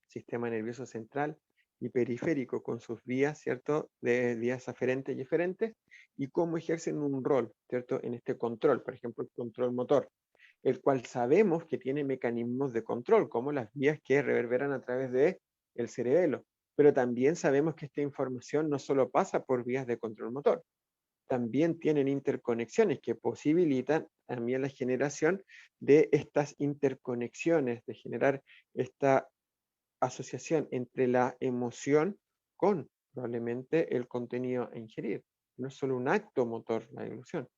Sistema nervioso central y periférico con sus vías, ¿cierto?, de vías aferentes y eferentes, y cómo ejercen un rol, ¿cierto?, en este control, por ejemplo, el control motor. el cual sabemos que tiene mecanismos de control, como las vías que reverberan a través de el cerebelo. Pero también sabemos que esta información no solo pasa por vías de control motor, también tienen interconexiones que posibilitan también la generación de estas interconexiones, de generar esta asociación entre la emoción con probablemente el contenido a ingerir. No es solo un acto motor la deglución,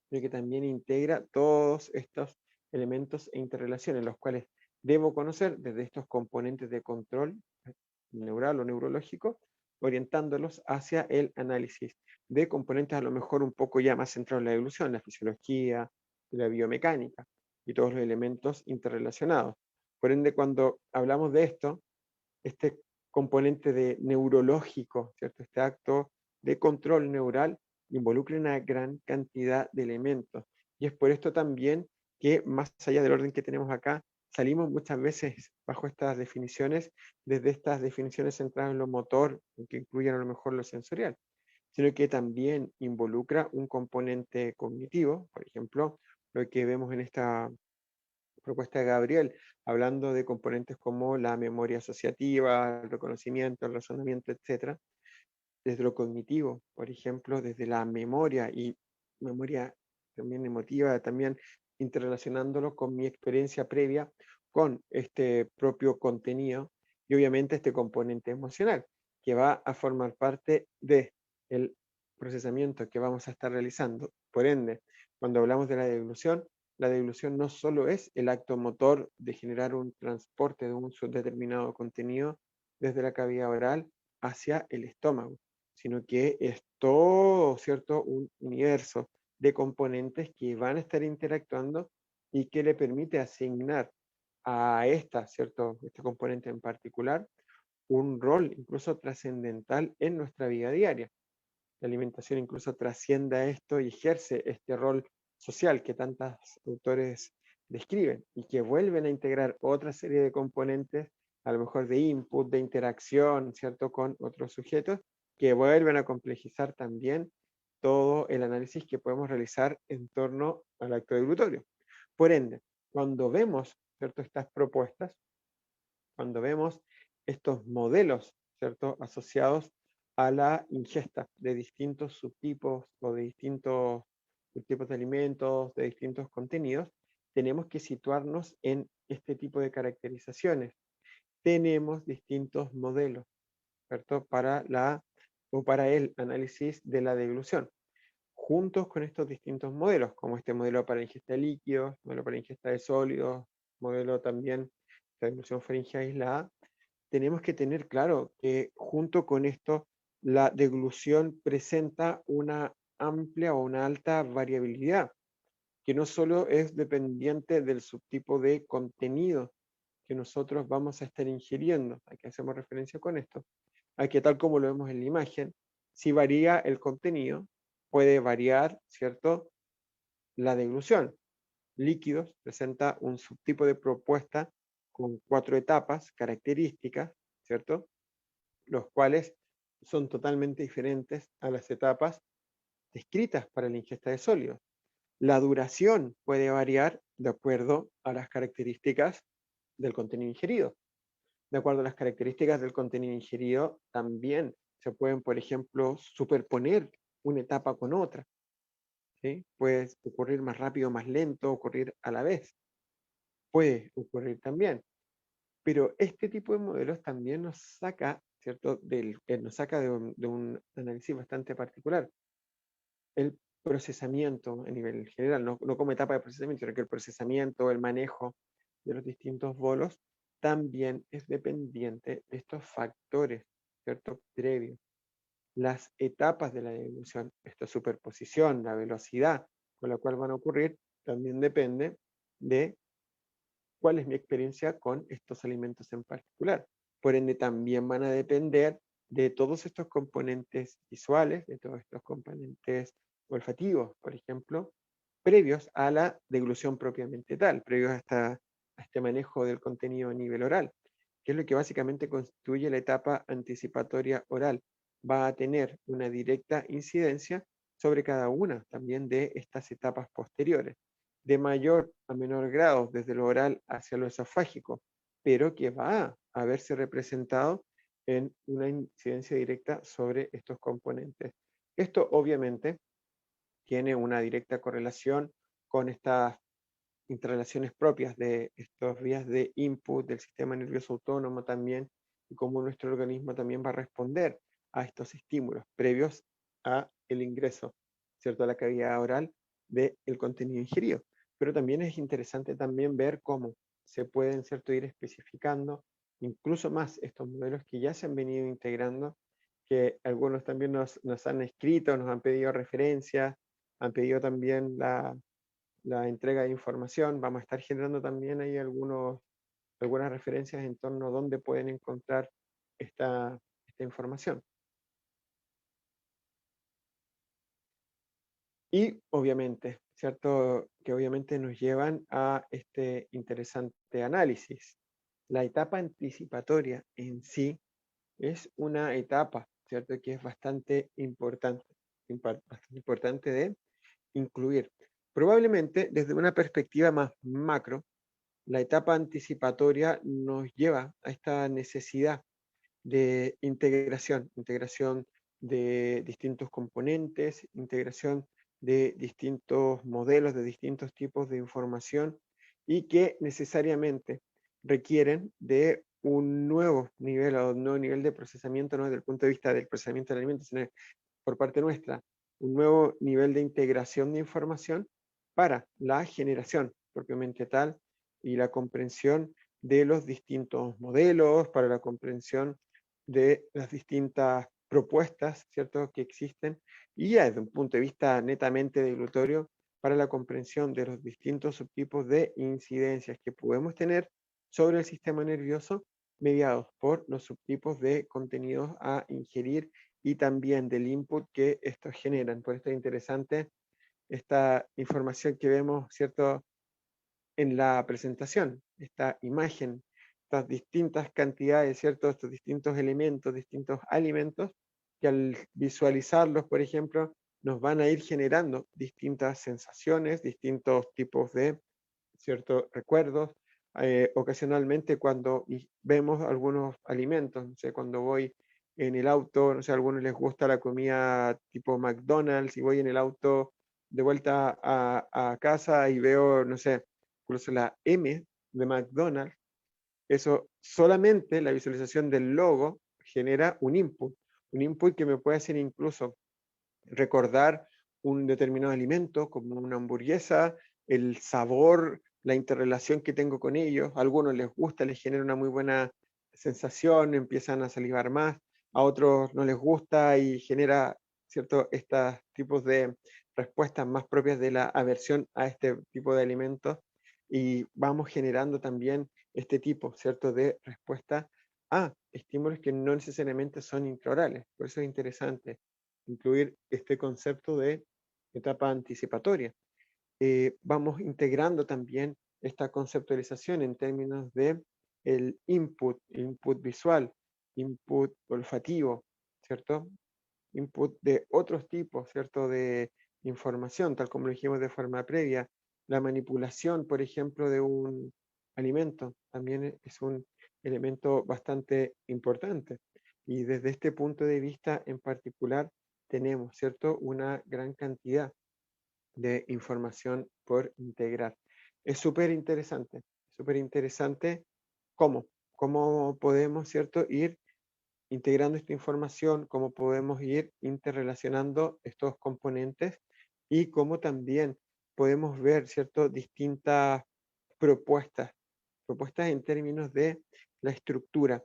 sino que también integra todos estos elementos e interrelaciones, los cuales debo conocer desde estos componentes de control neural o neurológico, orientándolos hacia el análisis de componentes a lo mejor un poco ya más centrados en la evolución, la fisiología, la biomecánica y todos los elementos interrelacionados. Por ende, cuando hablamos de esto, este componente de neurológico, ¿cierto? Este acto de control neural involucra una gran cantidad de elementos. Y es por esto también que, más allá del orden que tenemos acá, salimos muchas veces bajo estas definiciones, desde estas definiciones centradas en lo motor, que incluyen a lo mejor lo sensorial, sino que también involucra un componente cognitivo, por ejemplo, lo que vemos en esta propuesta de Gabriel, hablando de componentes como la memoria asociativa, el reconocimiento, el razonamiento, etcétera, desde lo cognitivo, por ejemplo, desde la memoria y memoria también emotiva, también interrelacionándolo con mi experiencia previa con este propio contenido y obviamente este componente emocional que va a formar parte de el procesamiento que vamos a estar realizando. Por ende, cuando hablamos de la deglución no solo es el acto motor de generar un transporte de un determinado contenido desde la cavidad oral hacia el estómago, sino que es todo, ¿cierto?, un universo de componentes que van a estar interactuando y que le permite asignar a ¿cierto?, este componente en particular, un rol incluso trascendental en nuestra vida diaria. La alimentación incluso trasciende a esto y ejerce este rol social que tantos autores describen y que vuelven a integrar otra serie de componentes, a lo mejor de input, de interacción, ¿cierto?, con otros sujetos, que vuelven a complejizar también todo el análisis que podemos realizar en torno al acto deglutorio. Por ende, cuando vemos, ¿cierto?, estas propuestas, cuando vemos estos modelos, ¿cierto?, asociados a la ingesta de distintos subtipos o de distintos subtipos de alimentos, de distintos contenidos, tenemos que situarnos en este tipo de caracterizaciones. Tenemos distintos modelos, ¿cierto?, para el análisis de la deglución. Juntos con estos distintos modelos, como este modelo para ingesta de líquidos, modelo para ingesta de sólidos, modelo también de deglución faríngea aislada, tenemos que tener claro que junto con esto la deglución presenta una amplia o una alta variabilidad, que no solo es dependiente del subtipo de contenido que nosotros vamos a estar ingiriendo, a que hacemos referencia con esto, a que tal como lo vemos en la imagen, si varía el contenido, puede variar, ¿cierto?, la deglución. Líquidos presenta un subtipo de propuesta con 4 etapas características, ¿cierto?, los cuales son totalmente diferentes a las etapas descritas para la ingesta de sólidos. La duración puede variar de acuerdo a las características del contenido ingerido. De acuerdo a las características del contenido ingerido, también se pueden, por ejemplo, superponer una etapa con otra, ¿sí? Puede ocurrir más rápido, más lento, ocurrir a la vez. Puede ocurrir también. Pero este tipo de modelos también nos saca, ¿cierto?, nos saca de un análisis bastante particular. El procesamiento a nivel general, no como etapa de procesamiento, sino que el procesamiento, el manejo de los distintos bolos también es dependiente de estos factores, ¿cierto?, previos. Las etapas de la deglución, esta superposición, la velocidad con la cual van a ocurrir, también depende de cuál es mi experiencia con estos alimentos en particular. Por ende, también van a depender de todos estos componentes visuales, de todos estos componentes olfativos, por ejemplo, previos a la deglución propiamente tal, previos a este manejo del contenido a nivel oral, que es lo que básicamente constituye la etapa anticipatoria oral. Va a tener una directa incidencia sobre cada una también de estas etapas posteriores. de mayor a menor grado, desde lo oral hacia lo esofágico, pero que va a verse representado en una incidencia directa sobre estos componentes. Esto obviamente tiene una directa correlación con estas interrelaciones propias de estas vías de input del sistema nervioso autónomo también, y cómo nuestro organismo también va a responder a estos estímulos previos a el ingreso, ¿cierto?, a la cavidad oral del contenido ingerido. Pero también es interesante también ver cómo se pueden, ¿cierto?, ir especificando incluso más estos modelos que ya se han venido integrando, que algunos también nos han escrito, nos han pedido referencias, han pedido también la entrega de información. Vamos a estar generando también ahí algunas referencias en torno a dónde pueden encontrar esta información. Y obviamente, ¿cierto?, que obviamente nos llevan a este interesante análisis. La etapa anticipatoria en sí es una etapa, ¿cierto?, que es bastante importante de incluir. Probablemente desde una perspectiva más macro, la etapa anticipatoria nos lleva a esta necesidad de integración de distintos componentes, integración de distintos modelos, de distintos tipos de información, y que necesariamente requieren de un nuevo nivel o un nuevo nivel de procesamiento, no desde el punto de vista del procesamiento del alimento, sino por parte nuestra, un nuevo nivel de integración de información para la generación propiamente tal y la comprensión de los distintos modelos, para la comprensión de las distintas propuestas, ¿cierto?, que existen, y ya desde un punto de vista netamente delutorio, para la comprensión de los distintos subtipos de incidencias que podemos tener sobre el sistema nervioso, mediados por los subtipos de contenidos a ingerir y también del input que estos generan. Por esto es interesante esta información que vemos, ¿cierto?, en la presentación, esta imagen, estas distintas cantidades, ¿cierto?, estos distintos elementos, distintos alimentos, que al visualizarlos, por ejemplo, nos van a ir generando distintas sensaciones, distintos tipos de, ¿cierto?, recuerdos. Ocasionalmente cuando vemos algunos alimentos, no sé, cuando voy en el auto, no sé, a algunos les gusta la comida tipo McDonald's, y voy en el auto de vuelta a casa y veo, no sé, incluso la M de McDonald's, eso solamente la visualización del logo genera un input que me puede hacer incluso recordar un determinado alimento, como una hamburguesa, el sabor, la interrelación que tengo con ellos. A algunos les gusta, les genera una muy buena sensación, empiezan a salivar más, a otros no les gusta y genera, ¿cierto?, estos tipos de respuestas más propias de la aversión a este tipo de alimentos, y vamos generando también este tipo, ¿cierto?, de respuesta a estímulos que no necesariamente son intraorales. Por eso es interesante incluir este concepto de etapa anticipatoria. Vamos integrando también esta conceptualización en términos de el input visual, input olfativo, ¿cierto? Input de otros tipos, ¿cierto?, de información, tal como lo dijimos de forma previa. La manipulación, por ejemplo, de un alimento también es un elemento bastante importante. Y desde este punto de vista en particular tenemos, ¿cierto?, una gran cantidad de información por integrar. Es súper interesante cómo podemos, ¿cierto?, ir integrando esta información, cómo podemos ir interrelacionando estos componentes, y cómo también podemos ver, ¿cierto?, distintas propuestas, propuestas en términos de la estructura.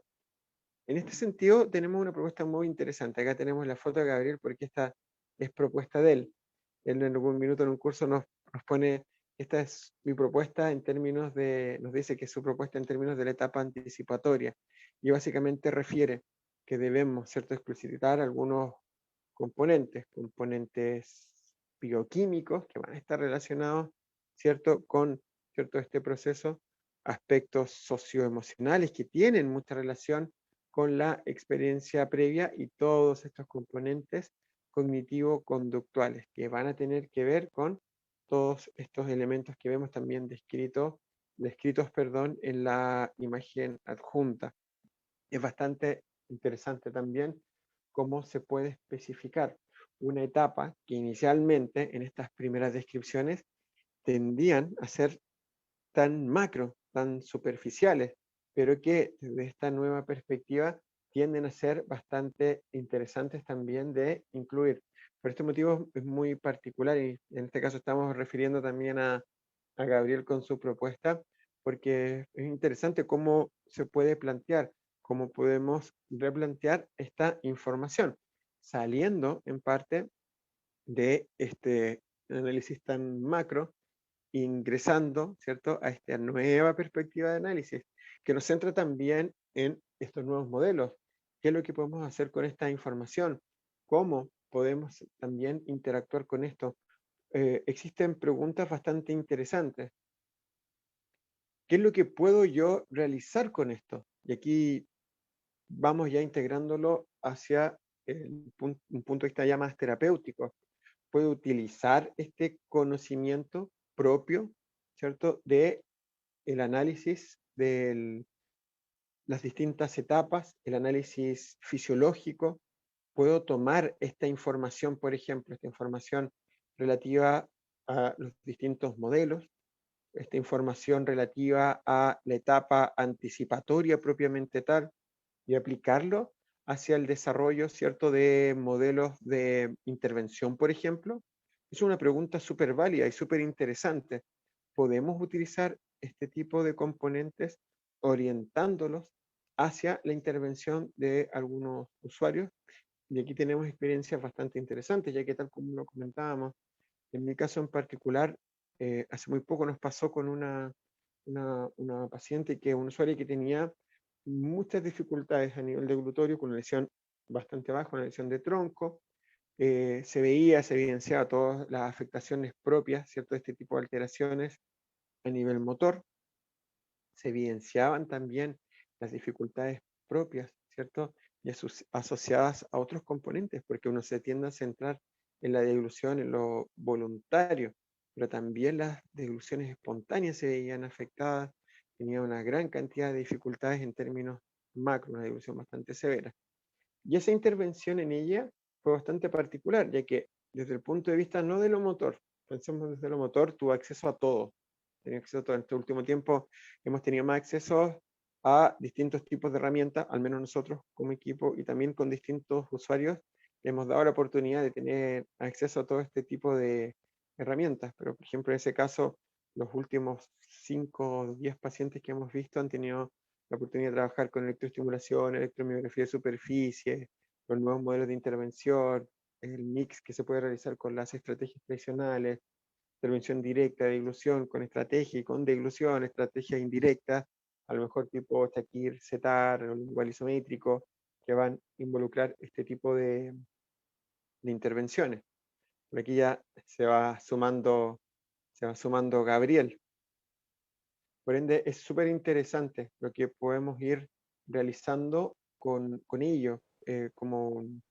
En este sentido, tenemos una propuesta muy interesante. Acá tenemos la foto de Gabriel, porque esta es propuesta de él. Él en algún minuto en un curso nos pone, esta es mi propuesta en términos de, nos dice que es su propuesta en términos de la etapa anticipatoria, y básicamente refiere que debemos, ¿cierto?, explicitar algunos componentes bioquímicos que van a estar relacionados, ¿cierto?, con, ¿cierto?, este proceso, aspectos socioemocionales que tienen mucha relación con la experiencia previa, y todos estos componentes cognitivo-conductuales que van a tener que ver con todos estos elementos que vemos también descritos, en la imagen adjunta. Es bastante interesante también cómo se puede especificar una etapa que inicialmente en estas primeras descripciones tendían a ser tan macro, tan superficiales, pero que desde esta nueva perspectiva tienden a ser bastante interesantes también de incluir. Por este motivo es muy particular y en este caso estamos refiriendo también a Gabriel con su propuesta, porque es interesante cómo se puede plantear, cómo podemos replantear esta información, saliendo en parte de este análisis tan macro, ingresando, ¿cierto?, a esta nueva perspectiva de análisis, que nos centra también en estos nuevos modelos. ¿Qué es lo que podemos hacer con esta información? ¿Cómo podemos también interactuar con esto? Existen preguntas bastante interesantes. ¿Qué es lo que puedo yo realizar con esto? Y aquí vamos ya integrándolo hacia un punto de vista ya más terapéutico. Puedo utilizar este conocimiento propio, ¿cierto?, de el análisis de las distintas etapas, el análisis fisiológico. Puedo tomar esta información, por ejemplo, esta información relativa a los distintos modelos, esta información relativa a la etapa anticipatoria propiamente tal, y aplicarlo hacia el desarrollo, ¿cierto?, de modelos de intervención, por ejemplo. Es una pregunta súper válida y súper interesante. ¿Podemos utilizar este tipo de componentes orientándolos hacia la intervención de algunos usuarios? Y aquí tenemos experiencias bastante interesantes, ya que tal como lo comentábamos, en mi caso en particular, hace muy poco nos pasó con una paciente, un usuario que tenía muchas dificultades a nivel de glutorio, con una lesión bastante baja, una lesión de tronco. Se evidenciaba todas las afectaciones propias, ¿cierto?, de este tipo de alteraciones a nivel motor. Se evidenciaban también las dificultades propias, ¿cierto?, y asociadas a otros componentes, porque uno se tiende a centrar en la deglución, en lo voluntario, pero también las degluciones espontáneas se veían afectadas, tenía una gran cantidad de dificultades en términos macro, una deglución bastante severa. Y esa intervención en ella fue bastante particular, ya que desde el punto de vista no de lo motor, pensemos desde lo motor, tuvo acceso a todo. Tenía acceso a todo. En este último tiempo hemos tenido más acceso a distintos tipos de herramientas, al menos nosotros como equipo, y también con distintos usuarios le hemos dado la oportunidad de tener acceso a todo este tipo de herramientas. Pero, por ejemplo, en ese caso, los últimos 5 o 10 pacientes que hemos visto han tenido la oportunidad de trabajar con electroestimulación, electromiografía de superficie, los nuevos modelos de intervención, el mix que se puede realizar con las estrategias tradicionales, intervención directa, deglución con estrategia y con deglución, estrategias indirectas, a lo mejor tipo Shakir, CETAR, o lingual isométrico, que van a involucrar este tipo de intervenciones. Por aquí ya se va sumando Gabriel. Por ende, es súper interesante lo que podemos ir realizando con ello, como un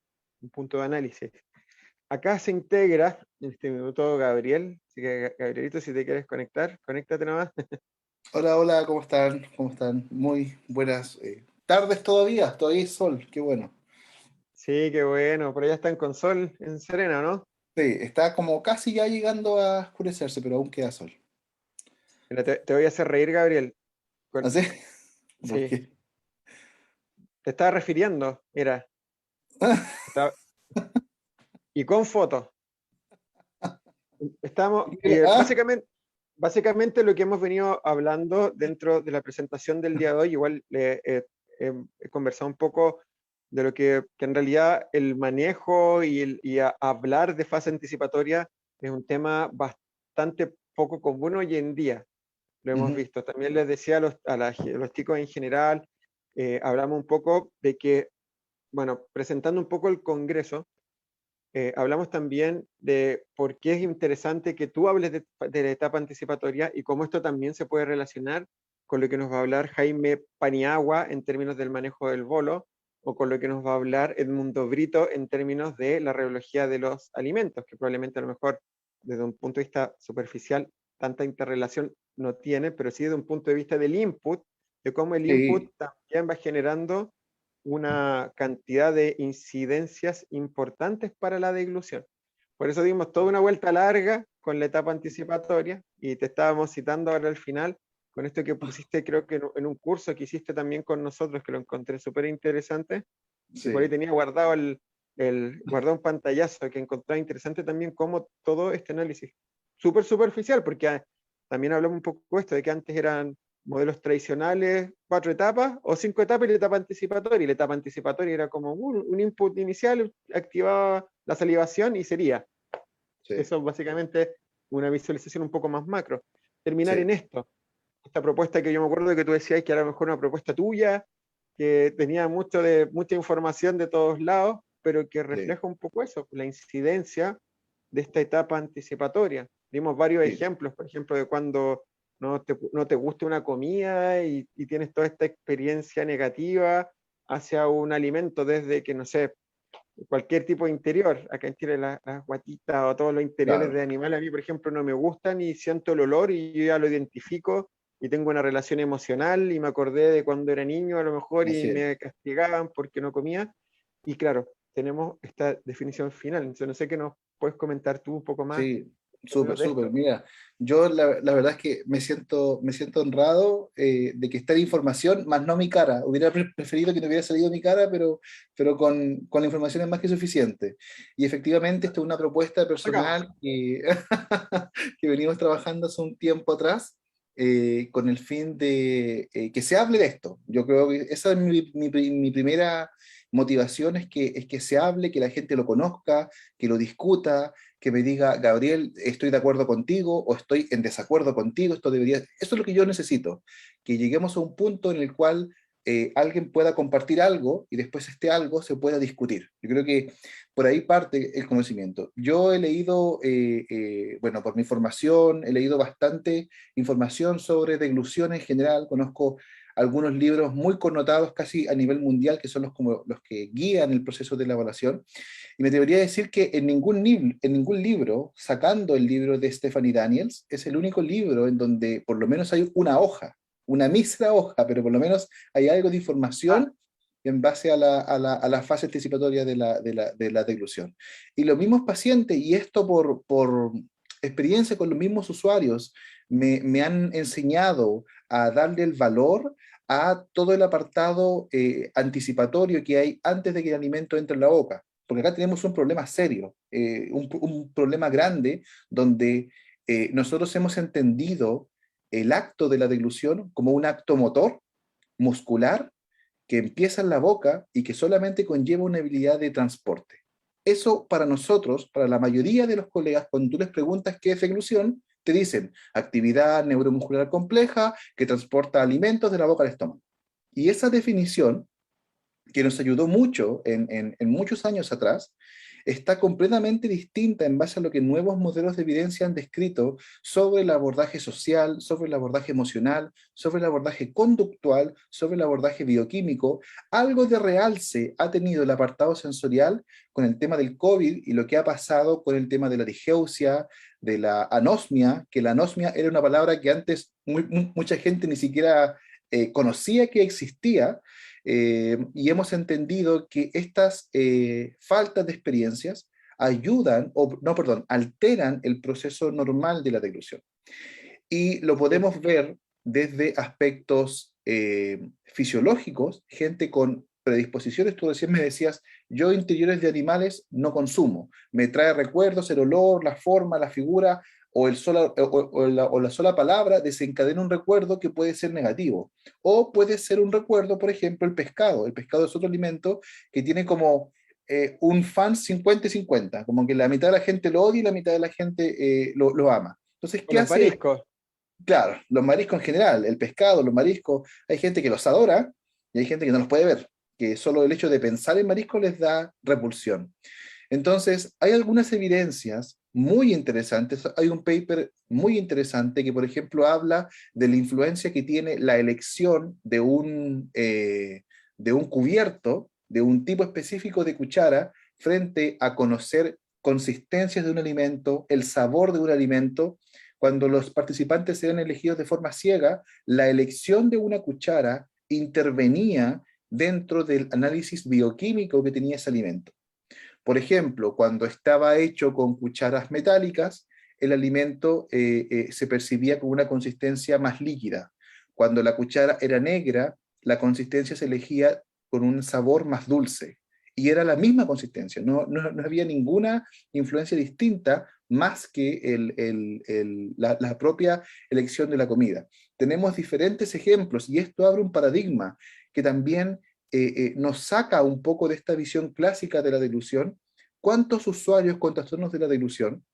punto de análisis. Acá se integra en este minuto Gabriel, así que Gabrielito, si te quieres conectar, conéctate nomás. Hola, hola, ¿cómo están? ¿Cómo están? Muy buenas tardes todavía, todavía hay sol, qué bueno. Sí, qué bueno, por allá están con sol en Serena, ¿no? Sí, está como casi ya llegando a oscurecerse, pero aún queda sol. Mira, te voy a hacer reír, Gabriel. ¿Ah, sí? ¿Por Sí, qué? te estaba refiriendo, mira, estaba- y con fotos. Estamos, Ah, básicamente lo que hemos venido hablando dentro de la presentación del día de hoy, igual he conversado un poco de lo que en realidad el manejo y hablar de fase anticipatoria es un tema bastante poco común hoy en día. Lo hemos ujú. visto. También les decía a los chicos en general, hablamos un poco de que, bueno, presentando un poco el Congreso, hablamos también de por qué es interesante que tú hables de la etapa anticipatoria y cómo esto también se puede relacionar con lo que nos va a hablar Jaime Paniagua en términos del manejo del bolo, o con lo que nos va a hablar Edmundo Brito en términos de la reología de los alimentos, que probablemente a lo mejor desde un punto de vista superficial, tanta interrelación no tiene, pero sí desde un punto de vista del input, de cómo el input Sí, también va generando una cantidad de incidencias importantes para la deglución. Por eso dimos toda una vuelta larga con la etapa anticipatoria y te estábamos citando ahora al final con esto que pusiste, creo que en un curso que hiciste también con nosotros, que lo encontré súper interesante, y por ahí sí, tenía guardado guardado un pantallazo que encontraba interesante también como todo este análisis súper superficial, porque también hablamos un poco de esto, de que antes eran modelos tradicionales, 4 etapas o 5 etapas y la etapa anticipatoria. Y la etapa anticipatoria era como un input inicial, activaba la salivación y sería. sí, Eso básicamente una visualización un poco más macro. Terminar en sí, esto, esta propuesta que yo me acuerdo que tú decías que era a lo mejor una propuesta tuya, que tenía mucha información de todos lados, pero que sí, refleja un poco eso, la incidencia de esta etapa anticipatoria. Dimos varios sí, ejemplos, por ejemplo, de cuando no te gusta una comida y tienes toda esta experiencia negativa hacia un alimento desde que, no sé, cualquier tipo de interior. Acá en Chile las guatitas o todos los interiores claro, de animales a mí, por ejemplo, no me gustan y siento el olor y yo ya lo identifico y tengo una relación emocional y me acordé de cuando era niño a lo mejor y así es. me castigaban porque no comía. Y claro, tenemos esta definición final. Entonces no sé qué nos puedes comentar tú un poco más Sí, o menos súper, de súper. esto. Mira, yo la verdad es que me siento honrado de que esté la información, más no mi cara. Hubiera preferido que no hubiera salido mi cara, pero con la información es más que suficiente. Y efectivamente, esto es una propuesta Sacamos. personal que venimos trabajando hace un tiempo atrás. Con el fin de que se hable de esto. Yo creo que esa es mi primera motivación, es que se hable, que la gente lo conozca, que lo discuta, que me diga, Gabriel, estoy de acuerdo contigo o estoy en desacuerdo contigo, esto debería, eso es lo que yo necesito, que lleguemos a un punto en el cual alguien pueda compartir algo y después este algo se pueda discutir. Yo creo que por ahí parte el conocimiento. Yo he leído, bueno, por mi formación, he leído bastante información sobre deglución en general, conozco algunos libros muy connotados casi a nivel mundial, que son como los que guían el proceso de la evaluación, y me debería decir que en ningún libro, sacando el libro de Stephanie Daniels, es el único libro en donde por lo menos hay una hoja, una mísera hoja, pero por lo menos hay algo de Ah, información en base a a la fase anticipatoria de la deglución. Y los mismos pacientes, y esto por experiencia con los mismos usuarios, me han enseñado a darle el valor a todo el apartado anticipatorio que hay antes de que el alimento entre en la boca. Porque acá tenemos un problema serio, un problema grande donde nosotros hemos entendido el acto de la deglución como un acto motor, muscular, que empieza en la boca y que solamente conlleva una habilidad de transporte. Eso para nosotros, para la mayoría de los colegas, cuando tú les preguntas qué es deglución, te dicen actividad neuromuscular compleja que transporta alimentos de la boca al estómago. Y esa definición que nos ayudó mucho en muchos años atrás, está completamente distinta en base a lo que nuevos modelos de evidencia han descrito sobre el abordaje social, sobre el abordaje emocional, sobre el abordaje conductual, sobre el abordaje bioquímico. Algo de realce ha tenido el apartado sensorial con el tema del COVID y lo que ha pasado con el tema de la digeusia, de la anosmia, que la anosmia era una palabra que antes mucha gente ni siquiera conocía que existía, y hemos entendido que estas faltas de experiencias ayudan, o no, perdón, alteran el proceso normal de la deglución. Y lo sí. podemos ver desde aspectos fisiológicos, gente con predisposiciones, tú recién me decías, yo interiores de animales no consumo, me trae recuerdos, el olor, la forma, la figura, o la sola palabra desencadena un recuerdo que puede ser negativo. O puede ser un recuerdo, por ejemplo, el pescado. El pescado es otro alimento que tiene como un fan 50 y 50, como que la mitad de la gente lo odia y la mitad de la gente lo ama. Entonces, O ¿qué los hace? mariscos. Claro, los mariscos en general, el pescado, los mariscos, hay gente que los adora y hay gente que no los puede ver, que solo el hecho de pensar en mariscos les da repulsión. Entonces, hay algunas evidencias muy interesantes. Hay un paper muy interesante que, por ejemplo, habla de la influencia que tiene la elección de un cubierto, de un tipo específico de cuchara, frente a conocer consistencias de un alimento, el sabor de un alimento. Cuando los participantes eran elegidos de forma ciega, la elección de una cuchara intervenía dentro del análisis bioquímico que tenía ese alimento. Por ejemplo, cuando estaba hecho con cucharas metálicas, el alimento se percibía con una consistencia más líquida. Cuando la cuchara era negra, la consistencia se elegía con un sabor más dulce. Y era la misma consistencia, no había ninguna influencia distinta más que la propia elección de la comida. Tenemos diferentes ejemplos y esto abre un paradigma que también nos saca un poco de esta visión clásica de la delusión. ¿Cuántos usuarios con trastornos de la delusión,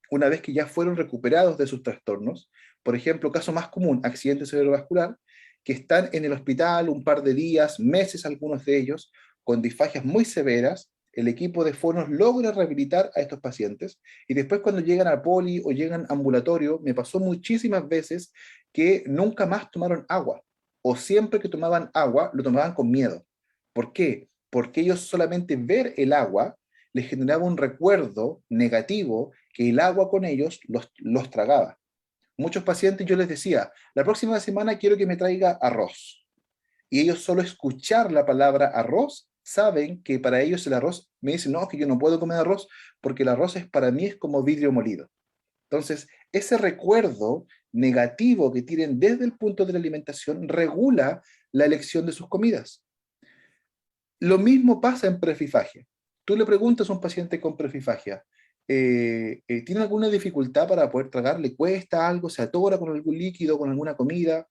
una vez que ya fueron recuperados de sus trastornos, por ejemplo, caso más común, accidente cerebrovascular, que están en el hospital un par de días, meses algunos de ellos, con disfagias muy severas, el equipo de fonos logra rehabilitar a estos pacientes y después cuando llegan a poli o llegan a ambulatorio, me pasó muchísimas veces que nunca más tomaron agua o siempre que tomaban agua lo tomaban con miedo. ¿Por qué? Porque ellos solamente ver el agua les generaba un recuerdo negativo que el agua con ellos los tragaba. Muchos pacientes yo les decía, la próxima semana quiero que me traiga arroz. Y ellos solo escuchar la palabra arroz, saben que para ellos el arroz, me dicen, no, que yo no puedo comer arroz porque el arroz para mí es como vidrio molido. Entonces, ese recuerdo negativo que tienen desde el punto de la alimentación regula la elección de sus comidas. Lo mismo pasa en prefifagia. Tú le preguntas a un paciente con prefifagia, ¿tiene alguna dificultad para poder tragar? ¿Le cuesta algo? ¿Se atora con algún líquido, con alguna comida?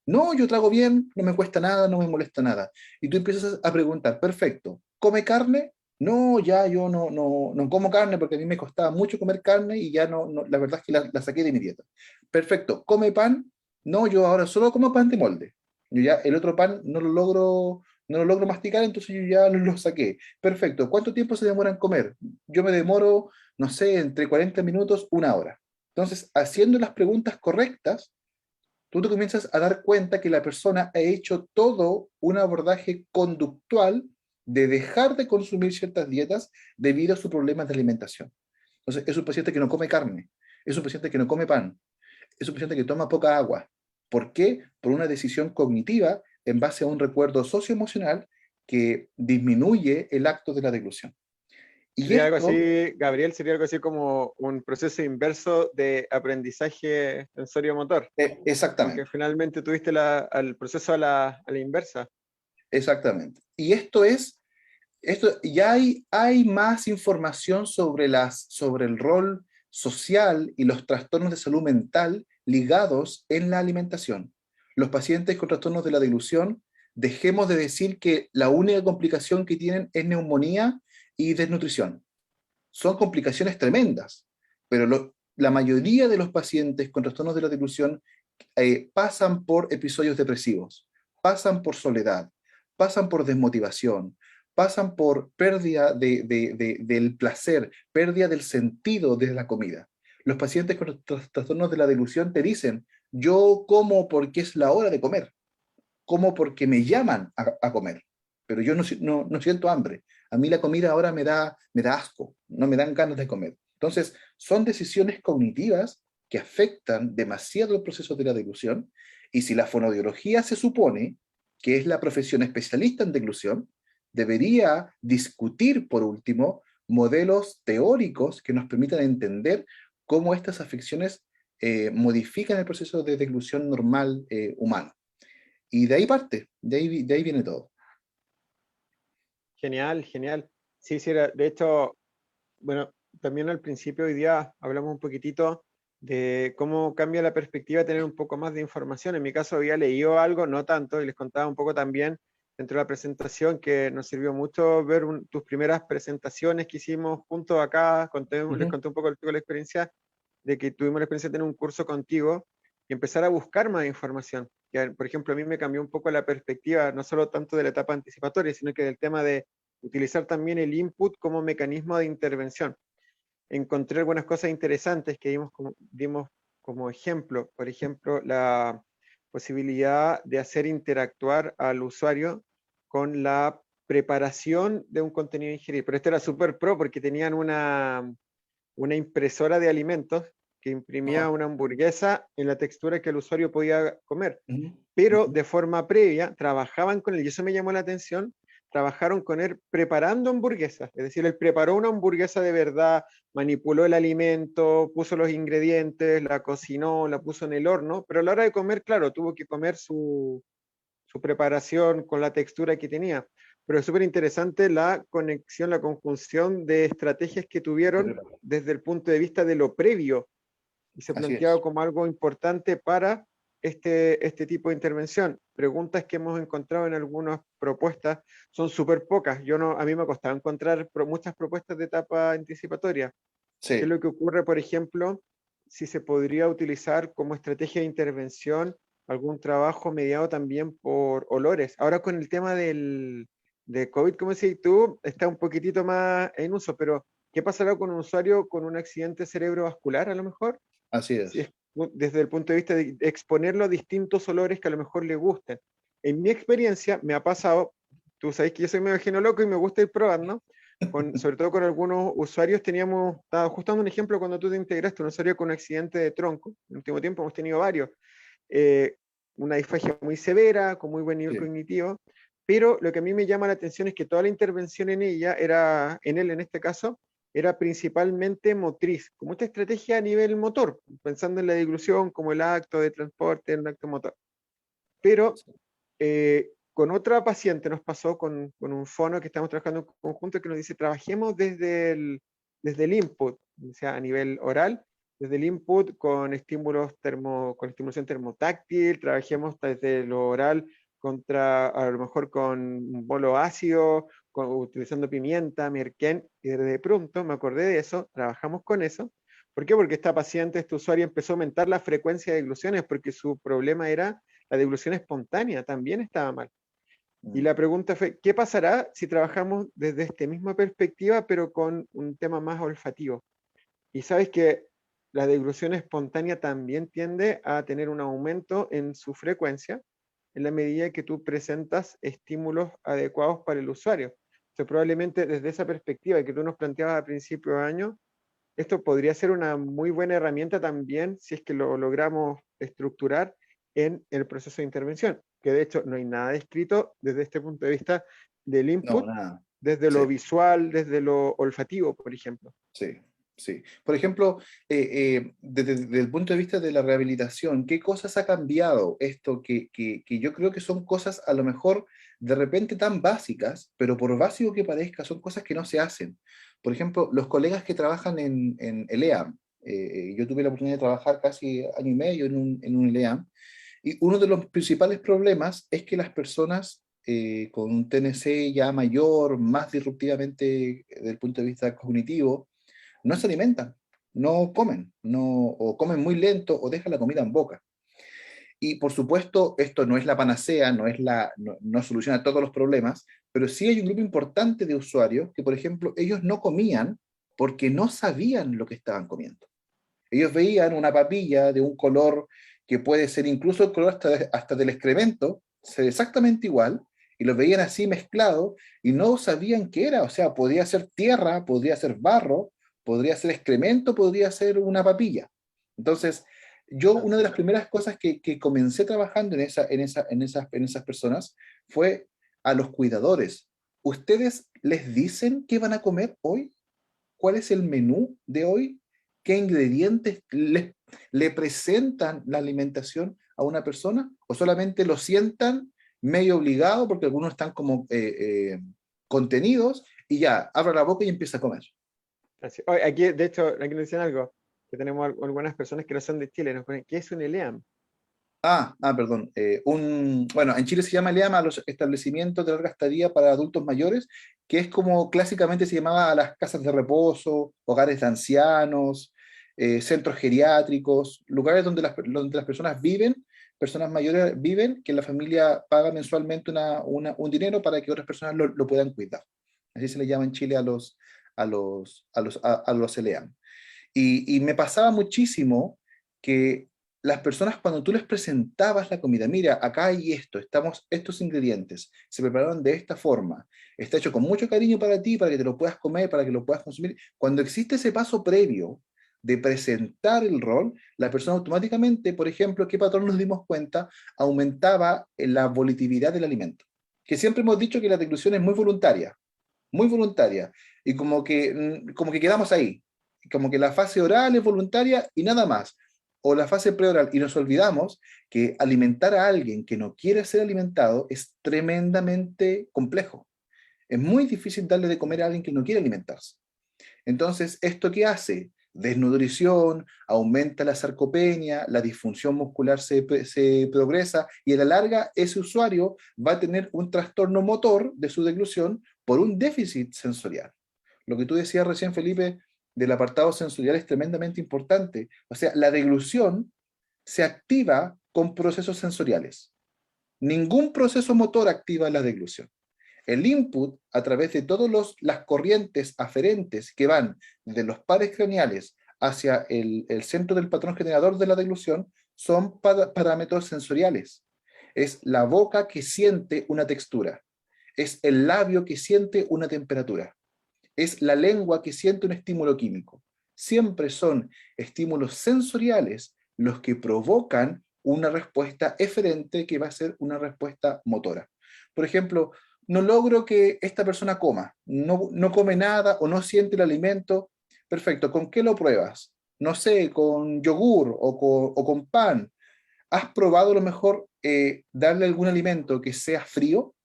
No, yo trago bien, no me cuesta nada, no me molesta nada. Y tú empiezas a preguntar, perfecto, ¿come carne? No, ya yo no como carne porque a mí me costaba mucho comer carne y ya la verdad es que la saqué de mi dieta. Perfecto, ¿come pan? No, yo ahora solo como pan de molde. Yo ya el otro pan no lo logro masticar, entonces yo ya lo saqué. Perfecto. ¿Cuánto tiempo se demora en comer? Yo me demoro, no sé, entre 40 minutos, una hora. Entonces, haciendo las preguntas correctas, tú te comienzas a dar cuenta que la persona ha hecho todo un abordaje conductual de dejar de consumir ciertas dietas debido a sus problemas de alimentación. Entonces, es un paciente que no come carne, es un paciente que no come pan, es un paciente que toma poca agua. ¿Por qué? Por una decisión cognitiva en base a un recuerdo socioemocional que disminuye el acto de la deglución. Y Sería algo esto, así, Gabriel, sería algo así como un proceso inverso de aprendizaje sensorio-motor, como que exactamente, finalmente tuviste el proceso a la inversa. exactamente. Y esto ya hay más información sobre el rol social y los trastornos de salud mental ligados en la alimentación. Los pacientes con trastornos de la deglución, dejemos de decir que la única complicación que tienen es neumonía y desnutrición. Son complicaciones tremendas, pero la mayoría de los pacientes con trastornos de la deglución pasan por episodios depresivos, pasan por soledad, pasan por desmotivación, pasan por pérdida del placer, pérdida del sentido de la comida. Los pacientes con trastornos de la deglución te dicen, yo como porque es la hora de comer, como porque me llaman a comer, pero yo no siento hambre. A mí la comida ahora me da asco, no me dan ganas de comer. Entonces, son decisiones cognitivas que afectan demasiado el proceso de la deglución, y si la fonoaudiología se supone que es la profesión especialista en deglución, debería discutir, por último, modelos teóricos que nos permitan entender cómo estas afecciones modifican el proceso de deglución normal humano. Y de ahí parte, de ahí viene todo. Genial, genial. Sí, sí, de hecho, bueno, también al principio hoy día hablamos un poquitito de cómo cambia la perspectiva tener un poco más de información. En mi caso había leído algo, no tanto, y les contaba un poco también dentro de la presentación que nos sirvió mucho ver tus primeras presentaciones que hicimos juntos acá. Les Ujú. conté un poco la experiencia de que tuvimos la experiencia de tener un curso contigo y empezar a buscar más información. Que, por ejemplo, a mí me cambió un poco la perspectiva, no solo tanto de la etapa anticipatoria, sino que del tema de utilizar también el input como mecanismo de intervención. Encontré algunas cosas interesantes que dimos como ejemplo. Por ejemplo, la posibilidad de hacer interactuar al usuario con la preparación de un contenido ingerido. Pero esto era súper pro porque tenían una impresora de alimentos que imprimía Ah, una hamburguesa en la textura que el usuario podía comer. ujú, Pero ujú. de forma previa trabajaban con él, y eso me llamó la atención, trabajaron con él preparando hamburguesas. Es decir, él preparó una hamburguesa de verdad, manipuló el alimento, puso los ingredientes, la cocinó, la puso en el horno, pero a la hora de comer, claro, tuvo que comer su preparación con la textura que tenía. Pero es súper interesante la conexión, la conjunción de estrategias que De tuvieron preparación. desde el punto de vista de lo previo y se Así planteaba es. como algo importante para este tipo de intervención. Preguntas que hemos encontrado en algunas propuestas son súper pocas. Yo no, a mí me ha costado encontrar muchas propuestas de etapa anticipatoria. ¿Qué es Sí. lo que ocurre, por ejemplo, si se podría utilizar como estrategia de intervención algún trabajo mediado también por olores? Ahora con el tema de COVID, como decís tú, está un poquitito más en uso, pero ¿qué pasará con un usuario con un accidente cerebrovascular a lo mejor? Así Si es es. desde el punto de vista de exponerlo a distintos olores que a lo mejor le gusten. En mi experiencia me ha pasado, tú sabes que yo soy medio genio loco y me gusta ir probando, sobre todo con algunos usuarios estaba justo dando un ejemplo cuando tú te integraste, un usuario con un accidente de tronco, en el último tiempo hemos tenido varios, eh, una disfagia muy severa, con muy buen nivel Sí. cognitivo, pero lo que a mí me llama la atención es que toda la intervención en ella era, en él en este caso, era principalmente motriz, como esta estrategia a nivel motor, pensando en la deglución como el acto de transporte, el acto motor. Pero con otra paciente nos pasó con un fono que estamos trabajando en conjunto que nos dice, trabajemos desde el input, o sea, a nivel oral, desde el input con estímulos con estimulación termotáctil, trabajemos desde lo oral a lo mejor con un bolo ácido, utilizando pimienta, merquén, y de pronto me acordé de eso, trabajamos con eso. ¿Por qué? Porque esta paciente, este usuario empezó a aumentar la frecuencia de eglusiones porque su problema era la devolución espontánea, también estaba mal. Y Mm. la pregunta fue, ¿qué pasará si trabajamos desde esta misma perspectiva, pero con un tema más olfativo? Y sabes que la deglución espontánea también tiende a tener un aumento en su frecuencia en la medida que tú presentas estímulos adecuados para el usuario. Entonces, probablemente desde esa perspectiva que tú nos planteabas a principio de año, esto podría ser una muy buena herramienta también si es que lo logramos estructurar en el proceso de intervención, que de hecho no hay nada descrito desde este punto de vista del No, input, nada. desde lo Sí. visual, desde lo olfativo, por ejemplo. Sí, sí. Por ejemplo, desde el punto de vista de la rehabilitación, ¿qué cosas ha cambiado esto que yo creo que son cosas a lo mejor de repente tan básicas, pero por básico que parezca, son cosas que no se hacen? Por ejemplo, los colegas que trabajan en el EAM, yo tuve la oportunidad de trabajar casi año y medio en un EAM, y uno de los principales problemas es que las personas con un TNC ya mayor, más disruptivamente desde el punto de vista cognitivo, no se alimentan, no comen, no, o comen muy lento o dejan la comida en boca. Y por supuesto, esto no es la panacea, no soluciona todos los problemas, pero sí hay un grupo importante de usuarios que, por ejemplo, ellos no comían porque no sabían lo que estaban comiendo. Ellos veían una papilla de un color que puede ser incluso el color hasta del excremento, se ve exactamente igual, y lo veían así mezclado y no sabían qué era. O sea, podría ser tierra, podría ser barro, podría ser excremento, podría ser una papilla. Entonces, yo una de Así. las primeras cosas que comencé trabajando en esas personas fue a los cuidadores. ¿Ustedes les dicen qué van a comer hoy? ¿Cuál es el menú de hoy? ¿Qué ingredientes le presentan la alimentación a una persona? ¿O solamente lo sientan medio obligado porque algunos están como contenidos y ya, abra la boca y empieza a comer? Así. Oye, aquí, de hecho, aquí nos dicen algo, que tenemos algunas personas que no son de Chile, nos ponen, ¿qué es un ELEAM? Perdón. Bueno, en Chile se llama LEAM a los establecimientos de larga estadía para adultos mayores, que es como clásicamente se llamaba a las casas de reposo, hogares de ancianos, centros geriátricos, lugares donde las personas viven, personas mayores viven, que la familia paga mensualmente un dinero para que otras personas lo puedan cuidar. Así se le llama en Chile a los LEAM. Y me pasaba muchísimo que las personas cuando tú les presentabas la comida, mira, acá hay esto, estos ingredientes, se prepararon de esta forma, está hecho con mucho cariño para ti, para que te lo puedas comer, para que lo puedas consumir. Cuando existe ese paso previo de presentar el rol, la persona automáticamente, por ejemplo, ¿qué patrón nos dimos cuenta? Aumentaba la volatilidad del alimento. Que siempre hemos dicho que la deglución es muy voluntaria, y como que quedamos ahí, como que la fase oral es voluntaria y nada más, o la fase preoral, y nos olvidamos que alimentar a alguien que no quiere ser alimentado es tremendamente complejo. Es muy difícil darle de comer a alguien que no quiere alimentarse. Entonces, ¿esto qué hace? Desnutrición, aumenta la sarcopenia, la disfunción muscular se progresa y a la larga ese usuario va a tener un trastorno motor de su deglución por un déficit sensorial. Lo que tú decías recién, Felipe, del apartado sensorial es tremendamente importante. O sea, la deglución se activa con procesos sensoriales. Ningún proceso motor activa la deglución. El input, a través de todas las corrientes aferentes que van de los pares craneales hacia el centro del patrón generador de la deglución, son parámetros sensoriales. Es la boca que siente una textura, es el labio que siente una temperatura, es la lengua que siente un estímulo químico. Siempre son estímulos sensoriales los que provocan una respuesta eferente que va a ser una respuesta motora. Por ejemplo, no logro que esta persona coma, no come nada o no siente el alimento. Perfecto, ¿con qué lo pruebas? No sé, con yogur o con pan. ¿Has probado a lo mejor darle algún alimento que sea frío?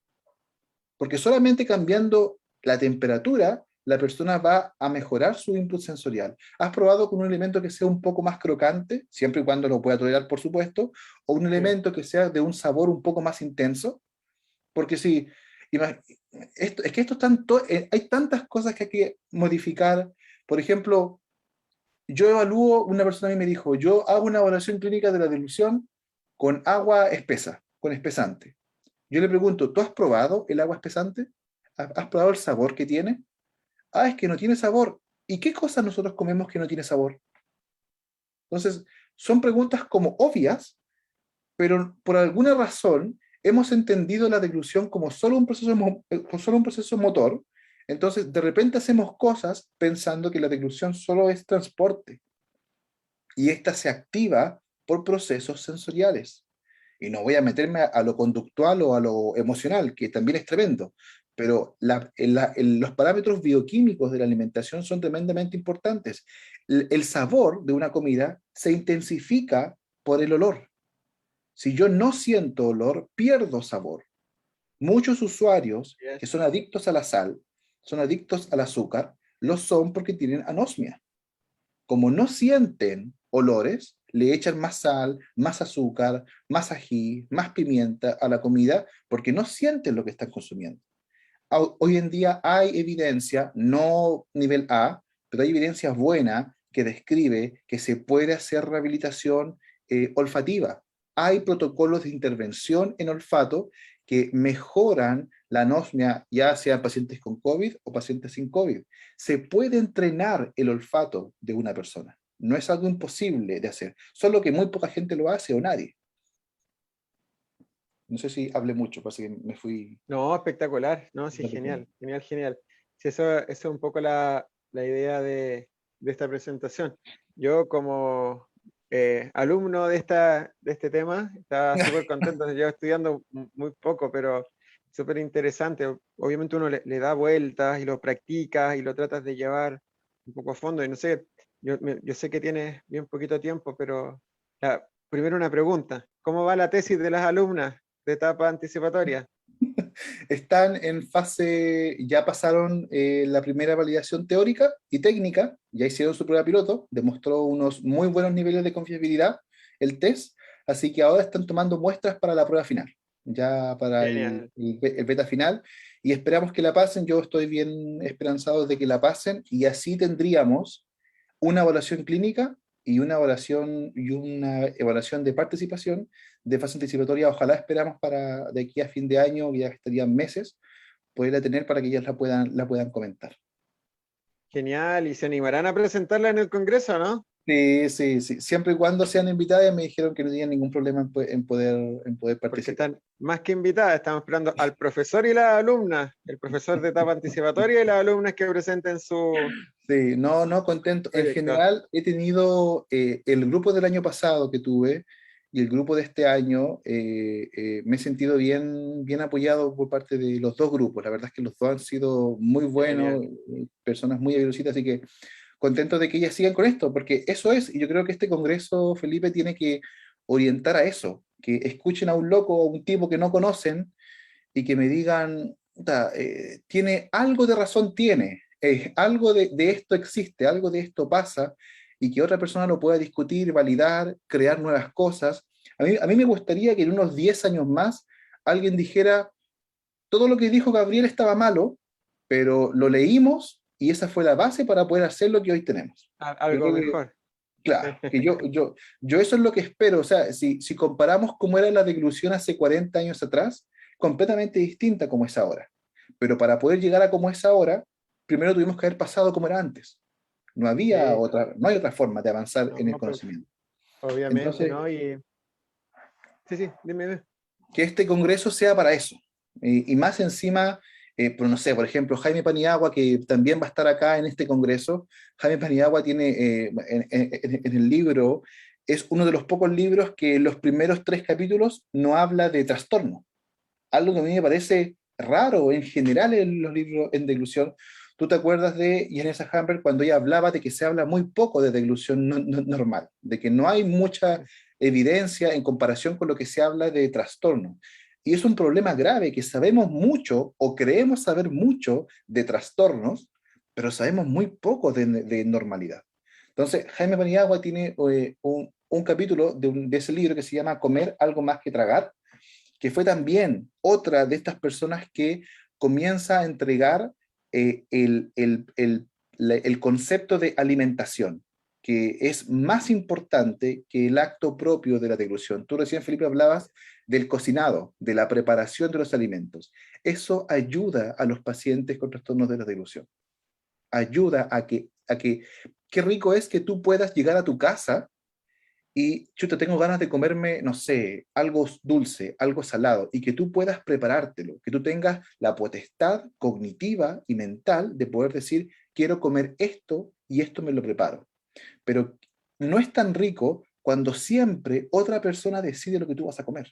Porque solamente cambiando la temperatura, la persona va a mejorar su input sensorial. ¿Has probado con un alimento que sea un poco más crocante, siempre y cuando lo pueda tolerar, por supuesto, o un Sí. alimento que sea de un sabor un poco más intenso? Porque si, es que hay tantas cosas que hay que modificar. Por ejemplo, yo evalúo, una persona a mí me dijo, yo hago una evaluación clínica de la dilución con agua espesa, con espesante. Yo le pregunto, ¿tú has probado el agua espesante? ¿Has probado el sabor que tiene? Ah, es que no tiene sabor. ¿Y qué cosas nosotros comemos que no tiene sabor? Entonces, son preguntas como obvias, pero por alguna razón hemos entendido la deglución como solo un proceso motor. Entonces, de repente hacemos cosas pensando que la deglución solo es transporte y esta se activa por procesos sensoriales. Y no voy a meterme a lo conductual o a lo emocional, que también es tremendo, pero los parámetros bioquímicos de la alimentación son tremendamente importantes. El sabor de una comida se intensifica por el olor. Si yo no siento olor, pierdo sabor. Muchos usuarios que Yes. son adictos a la sal, son adictos al azúcar, lo son porque tienen anosmia. Como no sienten olores, le echan más sal, más azúcar, más ají, más pimienta a la comida porque no sienten lo que están consumiendo. Hoy en día hay evidencia, no nivel A, pero hay evidencia buena que describe que se puede hacer rehabilitación olfativa. Hay protocolos de intervención en olfato que mejoran la anosmia, ya sean pacientes con COVID o pacientes sin COVID. Se puede entrenar el olfato de una persona. No es algo imposible de hacer, solo que muy poca gente lo hace o nadie. No sé si hablé mucho, parece que me fui. No, espectacular. No, sí, genial, genial, genial. Sí, eso es un poco la idea de esta presentación. Yo como alumno de este tema, estaba súper contento. Yo estudiando muy poco, pero súper interesante. Obviamente uno le da vueltas y lo practica y lo tratas de llevar un poco a fondo. Y no sé, yo sé que tienes bien poquito tiempo, pero primero una pregunta. ¿Cómo va la tesis de las alumnas de etapa anticipatoria? Están en fase, ya pasaron la primera validación teórica y técnica, ya hicieron su prueba piloto, demostró unos muy buenos niveles de confiabilidad el test, así que ahora están tomando muestras para la prueba final, ya para Genial. el beta final, y esperamos que la pasen. Yo estoy bien esperanzado de que la pasen, y así tendríamos una evaluación clínica y una evaluación de participación de fase anticipatoria. Ojalá esperamos para de aquí a fin de año, ya estarían meses, poderla tener para que ellas la puedan comentar. Genial. ¿Y se animarán a presentarla en el Congreso, no? Sí, sí, sí. Siempre y cuando sean invitadas, me dijeron que no tenían ningún problema en poder Porque participar. están más que invitadas, estamos esperando al profesor y las alumnas, el profesor de etapa anticipatoria y las alumnas que presenten su Sí, no, no, contento. En proyecto. general, he tenido el grupo del año pasado que tuve y el grupo de este año, me he sentido bien, bien apoyado por parte de los dos grupos. La verdad es que los dos han sido muy Qué buenos, genial. personas muy habilidosas, así que contento de que ellas sigan con esto, porque eso es, y yo creo que este congreso, Felipe, tiene que orientar a eso, que escuchen a un loco, a un tipo que no conocen y que me digan, "Puta, tiene algo de razón, tiene, algo de esto existe, algo de esto pasa, y que otra persona lo pueda discutir, validar, crear nuevas cosas. A mí me gustaría que en unos 10 años más alguien dijera, todo lo que dijo Gabriel estaba malo, pero lo leímos y esa fue la base para poder hacer lo que hoy tenemos. Yo Algo creo que, mejor. claro, que yo eso es lo que espero. O sea, si comparamos cómo era la deglución hace 40 años atrás, completamente distinta como es ahora. Pero para poder llegar a como es ahora, primero tuvimos que haber pasado como era antes. Sí, No hay otra forma de avanzar en el no, pues, conocimiento. obviamente, Entonces, ¿no? Y sí, sí, dime, dime. que este congreso sea para eso. Y más encima, pues no sé, por ejemplo, Jaime Paniagua, que también va a estar acá en este congreso. Jaime Paniagua tiene en el libro, es uno de los pocos libros que en los primeros 3 capítulos no habla de trastorno. Algo que a mí me parece raro en general en los libros en deglución. ¿Tú te acuerdas de Janessa Hammer cuando ella hablaba de que se habla muy poco de deglución normal, de que no hay mucha evidencia en comparación con lo que se habla de trastorno? Y es un problema grave que sabemos mucho o creemos saber mucho de trastornos, pero sabemos muy poco de normalidad. Entonces, Jaime Paniagua tiene un capítulo de ese libro que se llama Comer algo más que tragar, que fue también otra de estas personas que comienza a entregar el concepto de alimentación, que es más importante que el acto propio de la deglución. Tú recién, Felipe, hablabas del cocinado, de la preparación de los alimentos. Eso ayuda a los pacientes con trastornos de la deglución. Ayuda qué rico es que tú puedas llegar a tu casa y chuta, tengo ganas de comerme, no sé, algo dulce, algo salado, y que tú puedas preparártelo, que tú tengas la potestad cognitiva y mental de poder decir, quiero comer esto y esto me lo preparo. Pero no es tan rico cuando siempre otra persona decide lo que tú vas a comer,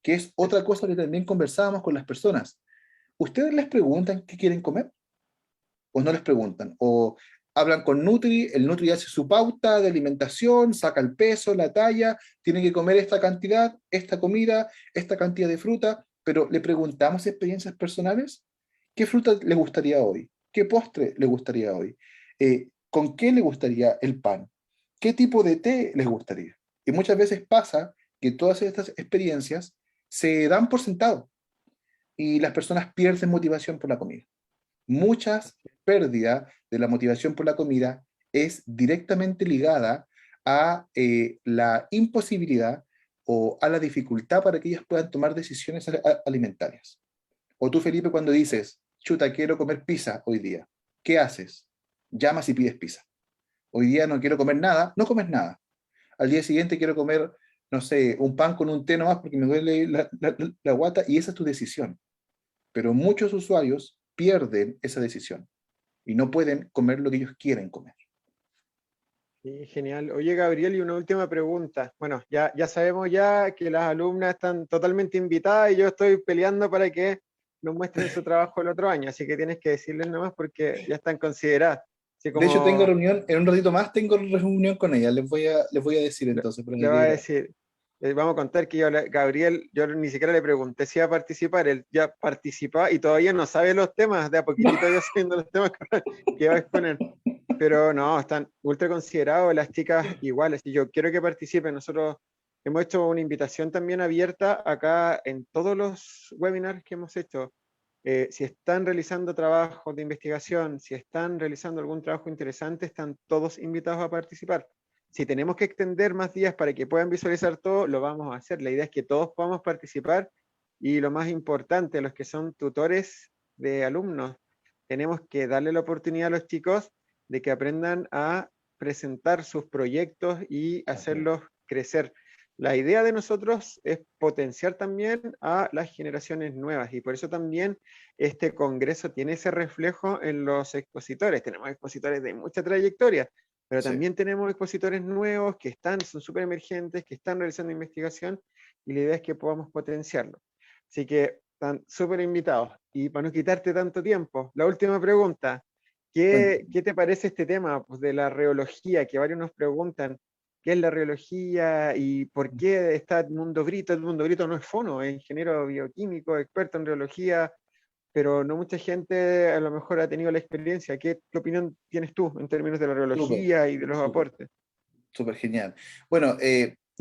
que es otra cosa que también conversábamos con las personas. ¿Ustedes les preguntan qué quieren comer? ¿O no les preguntan? ¿O hablan con Nutri, el Nutri hace su pauta de alimentación, saca el peso, la talla, tiene que comer esta cantidad, esta comida, esta cantidad de fruta, pero le preguntamos experiencias personales? ¿Qué fruta le gustaría hoy? ¿Qué postre le gustaría hoy? ¿Con qué le gustaría el pan? ¿Qué tipo de té les gustaría? Y muchas veces pasa que todas estas experiencias se dan por sentado y las personas pierden motivación por la comida. Muchas pérdidas de la motivación por la comida es directamente ligada a la imposibilidad o a la dificultad para que ellas puedan tomar decisiones alimentarias. O tú, Felipe, cuando dices, chuta, quiero comer pizza hoy día, ¿qué haces? Llamas y pides pizza. Hoy día no quiero comer nada, no comes nada. Al día siguiente quiero comer, no sé, un pan con un té nomás porque me duele la guata y esa es tu decisión. Pero muchos usuarios pierden esa decisión y no pueden comer lo que ellos quieren comer. Sí, genial. Oye, Gabriel, y una última pregunta. Bueno, ya sabemos ya que las alumnas están totalmente invitadas y yo estoy peleando para que nos muestren su trabajo el otro año, así que tienes que decirles nomás porque ya están consideradas. Así De hecho, tengo como reunión, en un ratito más tengo reunión con ella, les voy a decir le, entonces para le que va a diga. decir, vamos a contar que Gabriel, yo ni siquiera le pregunté si iba a participar, él ya participa y todavía no sabe los temas, de a poquitito ya sabiendo los temas que va a exponer. Pero no, están ultra considerados las chicas iguales y yo quiero que participen. Nosotros hemos hecho una invitación también abierta acá en todos los webinars que hemos hecho. Si están realizando trabajos de investigación, si están realizando algún trabajo interesante, están todos invitados a participar. Si tenemos que extender más días para que puedan visualizar todo, lo vamos a hacer. La idea es que todos podamos participar y lo más importante, los que son tutores de alumnos, tenemos que darle la oportunidad a los chicos de que aprendan a presentar sus proyectos y hacerlos crecer. La idea de nosotros es potenciar también a las generaciones nuevas y por eso también este congreso tiene ese reflejo en los expositores. Tenemos expositores de mucha trayectoria, pero Sí. también tenemos expositores nuevos que son súper emergentes, que están realizando investigación y la idea es que podamos potenciarlo. Así que están súper invitados. Y para no quitarte tanto tiempo, la última pregunta. ¿Qué te parece este tema pues, de la reología? Que varios nos preguntan qué es la reología y por qué está Edmundo Brito. Edmundo Brito no es fono, es ingeniero bioquímico, experto en reología, pero no mucha gente a lo mejor ha tenido la experiencia. ¿Qué opinión tienes tú en términos de la Súper, reología y de los súper, aportes? súper genial. Bueno,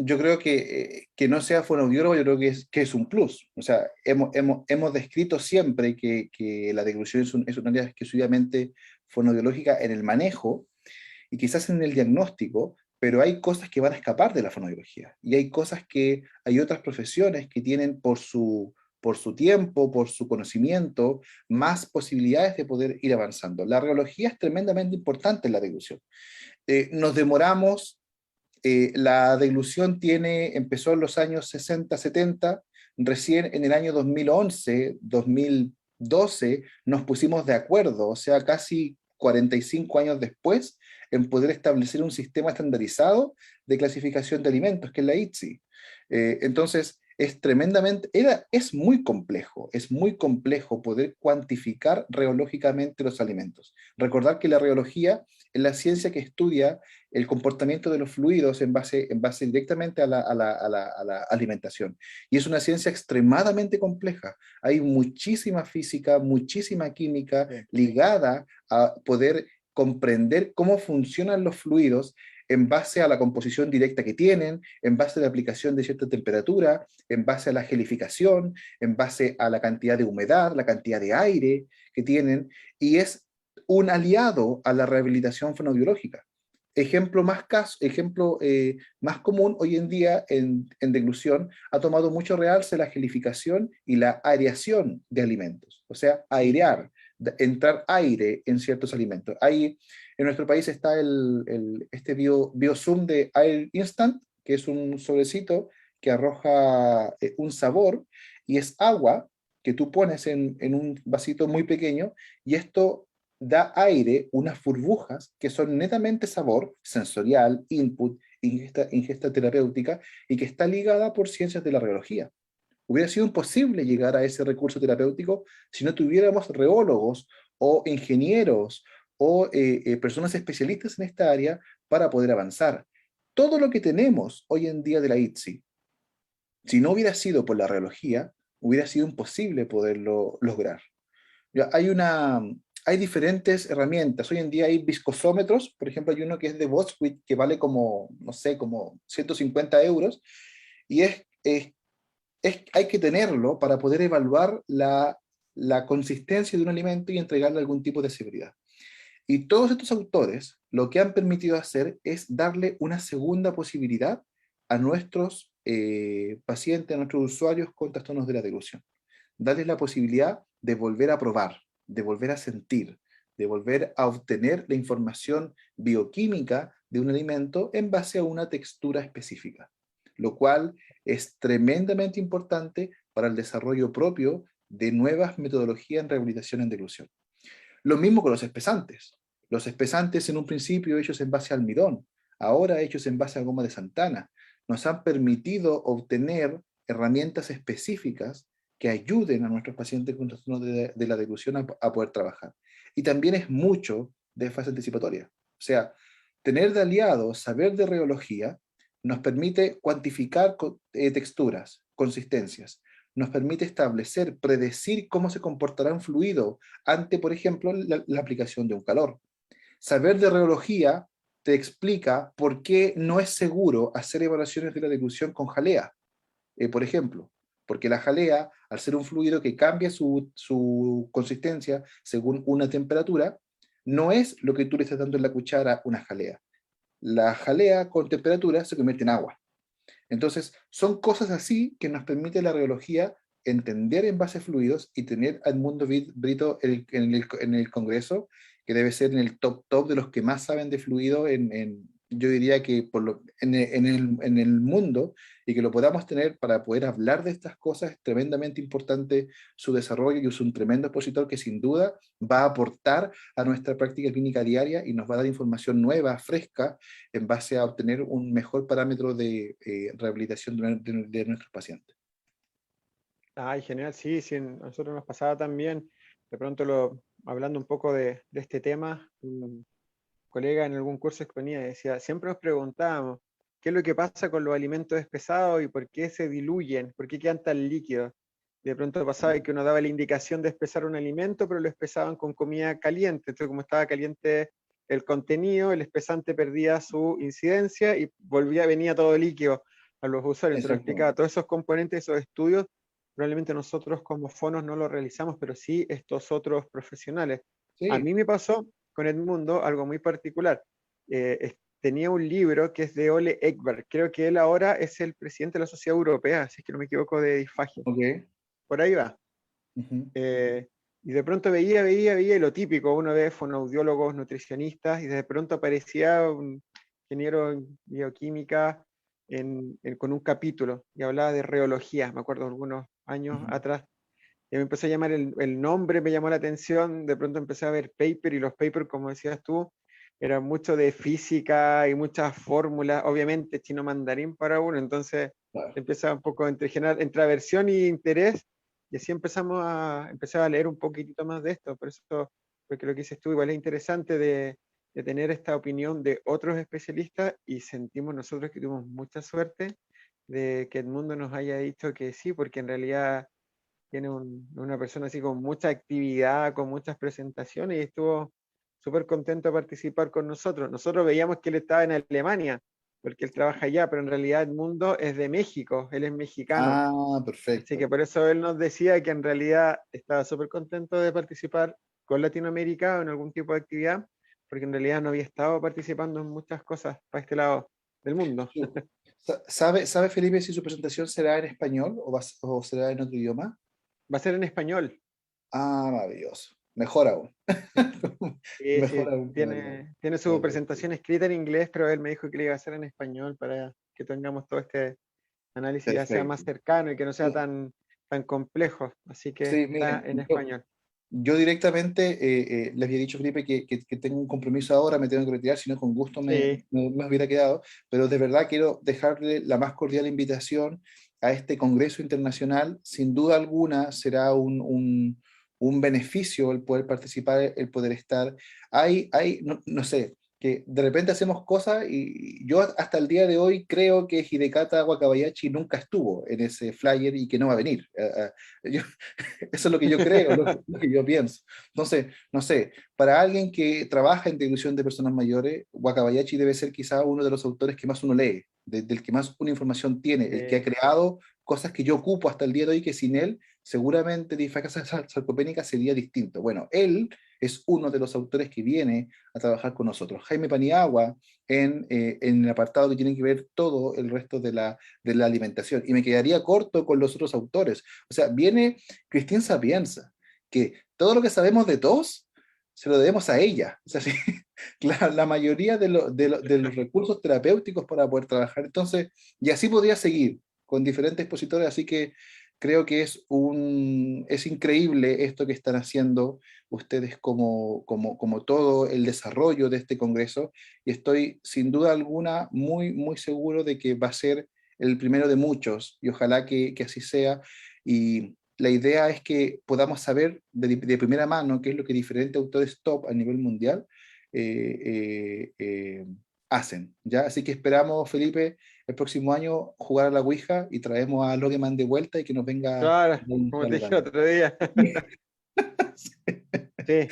yo creo que no sea fonoaudiólogo, yo creo que es un plus. O sea, hemos descrito siempre que la deglución es una área exclusivamente fonoaudiológica en el manejo y quizás en el diagnóstico, pero hay cosas que van a escapar de la fonoaudiología y hay cosas que hay otras profesiones que tienen por su tiempo, por su conocimiento, más posibilidades de poder ir avanzando. La radiología es tremendamente importante en la deglución. Nos demoramos, la deglución empezó en los años 60, 70, recién en el año 2011, 2012 nos pusimos de acuerdo, o sea, casi 45 años después, en poder establecer un sistema estandarizado de clasificación de alimentos, que es la ITSI. Entonces, es muy complejo poder cuantificar reológicamente los alimentos. Recordar que la reología es la ciencia que estudia el comportamiento de los fluidos en base directamente a la alimentación. Y es una ciencia extremadamente compleja. Hay muchísima física, muchísima química Sí. ligada a poder comprender cómo funcionan los fluidos en base a la composición directa que tienen, en base a la aplicación de cierta temperatura, en base a la gelificación, en base a la cantidad de humedad, la cantidad de aire que tienen, y es un aliado a la rehabilitación fonoaudiológica. Ejemplo más común hoy en día en deglución ha tomado mucho realce la gelificación y la aireación de alimentos, o sea, airear, entrar aire en ciertos alimentos. En nuestro país está este BioZoom de Air Instant, que es un sobrecito que arroja un sabor y es agua que tú pones en un vasito muy pequeño y esto da aire, unas burbujas que son netamente sabor, sensorial, input, ingesta terapéutica y que está ligada por ciencias de la radiología. Hubiera sido imposible llegar a ese recurso terapéutico si no tuviéramos reólogos o ingenieros o personas especialistas en esta área para poder avanzar. Todo lo que tenemos hoy en día de la ITSI, si no hubiera sido por la radiología, hubiera sido imposible poderlo lograr. Ya, hay diferentes herramientas. Hoy en día hay viscosómetros, por ejemplo, hay uno que es de Boswit que vale como, no sé, como 150 euros, y hay que tenerlo para poder evaluar la consistencia de un alimento y entregarle algún tipo de seguridad. Y todos estos autores lo que han permitido hacer es darle una segunda posibilidad a nuestros pacientes, a nuestros usuarios con trastornos de la deglución. Darles la posibilidad de volver a probar, de volver a sentir, de volver a obtener la información bioquímica de un alimento en base a una textura específica, lo cual es tremendamente importante para el desarrollo propio de nuevas metodologías en rehabilitación en deglución. Lo mismo con los espesantes. Los espesantes en un principio hechos en base a almidón, ahora hechos en base a goma de Santana, nos han permitido obtener herramientas específicas que ayuden a nuestros pacientes con trastornos de la deglución a poder trabajar. Y también es mucho de fase anticipatoria. O sea, tener de aliado saber de reología nos permite cuantificar texturas, consistencias, nos permite establecer, predecir cómo se comportará un fluido ante, por ejemplo, la aplicación de un calor. Saber de reología te explica por qué no es seguro hacer evaluaciones de la deglución con jalea, por ejemplo, porque la jalea, al ser un fluido que cambia su consistencia según una temperatura, no es lo que tú le estás dando en la cuchara una jalea. La jalea con temperatura se convierte en agua. Entonces, son cosas así que nos permite la radiología entender en base a fluidos y tener al mundo Brito en el Congreso, que debe ser en el top de los que más saben de fluido yo diría que en el mundo, y que lo podamos tener para poder hablar de estas cosas, es tremendamente importante su desarrollo, y es un tremendo expositor que sin duda va a aportar a nuestra práctica clínica diaria y nos va a dar información nueva, fresca, en base a obtener un mejor parámetro de rehabilitación de nuestros pacientes. Ay, genial, sí, sí, a nosotros nos pasaba también, de pronto hablando un poco de este tema, un colega en algún curso exponía, decía, siempre nos preguntábamos, ¿qué es lo que pasa con los alimentos espesados y por qué se diluyen? ¿Por qué quedan tan líquidos? Y de pronto pasaba que uno daba la indicación de espesar un alimento, pero lo espesaban con comida caliente, entonces como estaba caliente el contenido, el espesante perdía su incidencia y venía todo líquido a los usuarios, entonces lo explicaba, Exactamente. todos esos componentes, esos estudios, probablemente nosotros como fonos no lo realizamos, pero sí estos otros profesionales. A Sí, mí me pasó con Edmundo algo muy particular. Tenía un libro que es de Ole Ekberg, creo que él ahora es el presidente de la Sociedad Europea, si es que no me equivoco, de disfagia. ok. Por ahí va. Ujú. Y de pronto veía, y lo típico, uno ve fonoaudiólogos, nutricionistas, y de pronto aparecía un ingeniero en bioquímica con un capítulo, y hablaba de reología, me acuerdo algunos años Ujú. atrás. Y me empezó a llamar el nombre, me llamó la atención, de pronto empecé a ver paper, y los papers, como decías tú, eran mucho de física y muchas fórmulas, obviamente chino mandarín para uno, entonces Claro. empieza un poco entre aversión y interés, y así empecé a leer un poquitito más de esto, por eso, porque lo que dices tú igual es interesante de tener esta opinión de otros especialistas, y sentimos nosotros que tuvimos mucha suerte de que Edmundo nos haya dicho que sí, porque en realidad tiene una persona así con mucha actividad, con muchas presentaciones, y estuvo súper contento de participar con nosotros. Nosotros veíamos que él estaba en Alemania, porque él trabaja allá, pero en realidad Edmundo es de México, él es mexicano. Ah, Así que perfecto. por eso él nos decía que en realidad estaba súper contento de participar con Latinoamérica en algún tipo de actividad, porque en realidad no había estado participando en muchas cosas para este lado del mundo. ¿Sabe Felipe si su presentación será en español o será en otro idioma? Va a ser en español. Ah, maravilloso. Mejor aún. Sí, Mejor sí, aún todavía. tiene su presentación escrita en inglés, pero él me dijo que le iba a hacer en español para que tengamos todo este análisis ya sea más Perfecto. cercano y que no sea tan complejo. Así que Sí, está miren, en español. yo directamente le había dicho, Felipe, que tengo un compromiso ahora, me tengo que retirar, si no, con gusto Sí, me hubiera quedado, pero de verdad quiero dejarle la más cordial invitación a este Congreso Internacional. Sin duda alguna será un beneficio el poder participar, el poder estar. No sé, que de repente hacemos cosas y yo hasta el día de hoy creo que Hidekata Wakabayashi nunca estuvo en ese flyer y que no va a venir. Yo, eso es lo que yo creo, lo que yo pienso. Entonces, no sé, para alguien que trabaja en distribución de personas mayores, Wakabayashi debe ser quizá uno de los autores que más uno lee, del que más una información tiene, el que ha sí, creado cosas que yo ocupo hasta el día de hoy, que sin él seguramente disfagia sarcopénica sería distinto. Bueno, él es uno de los autores que viene a trabajar con nosotros. Jaime Paniagua, en el apartado que tiene que ver todo el resto de la alimentación. Y me quedaría corto con los otros autores. O sea, viene Christine Sapienza, que todo lo que sabemos de tos se lo debemos a ella. O sea, sí, la mayoría de los recursos terapéuticos para poder trabajar. Entonces, y así podría seguir con diferentes expositores, así que creo que es increíble esto que están haciendo ustedes como todo el desarrollo de este congreso, y estoy sin duda alguna muy seguro de que va a ser el primero de muchos, y ojalá que así sea. Y la idea es que podamos saber de primera mano qué es lo que diferentes autores top a nivel mundial hacen, ¿ya? Así que esperamos, Felipe, el próximo año jugar a la Ouija y traemos a Logeman de vuelta y que nos venga claro, como te dije el también. otro día. Sí,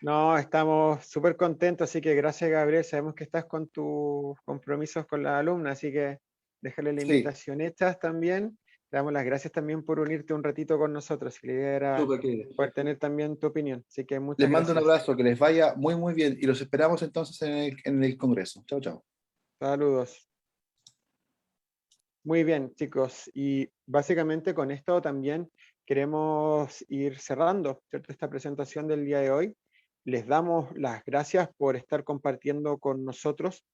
no, estamos súper contentos, así que gracias, Gabriel. Sabemos que estás con tus compromisos con las alumnas, así que déjale la Sí, invitación hecha también. Le damos las gracias también por unirte un ratito con nosotros, y la idea era súper querido. poder tener también tu opinión. Así que Les muchas mando un gracias. abrazo, que les vaya muy bien y los esperamos entonces en el Congreso. Chao, chao. Saludos. Muy bien, chicos. Y básicamente con esto también queremos ir cerrando, ¿cierto? Esta presentación del día de hoy. les damos las gracias por estar compartiendo con nosotros.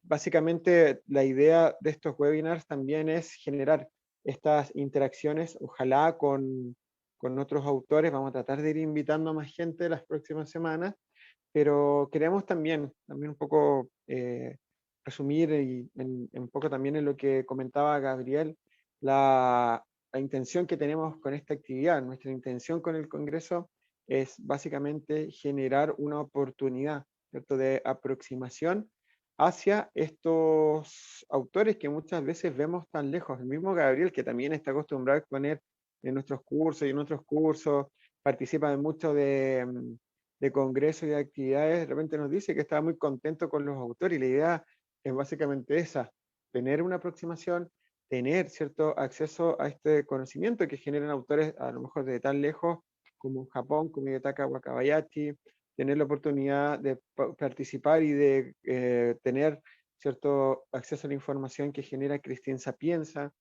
Básicamente, la idea de estos webinars también es generar estas interacciones, ojalá con otros autores. Vamos a tratar de ir invitando a más gente las próximas semanas, pero queremos también un poco resumir y un poco también en lo que comentaba Gabriel, la intención que tenemos con esta actividad. Nuestra intención con el Congreso es básicamente generar una oportunidad, ¿cierto?, de aproximación hacia estos autores que muchas veces vemos tan lejos. El mismo Gabriel, que también está acostumbrado a exponer en nuestros cursos y en otros cursos, participa de mucho de congresos y de actividades, de repente nos dice que estaba muy contento con los autores, y la idea es básicamente esa: tener una aproximación, tener cierto acceso a este conocimiento que generan autores a lo mejor de tan lejos como Japón, como Hidetaka Wakabayashi, tener la oportunidad de participar y de tener cierto acceso a la información que genera Christine Sapienza,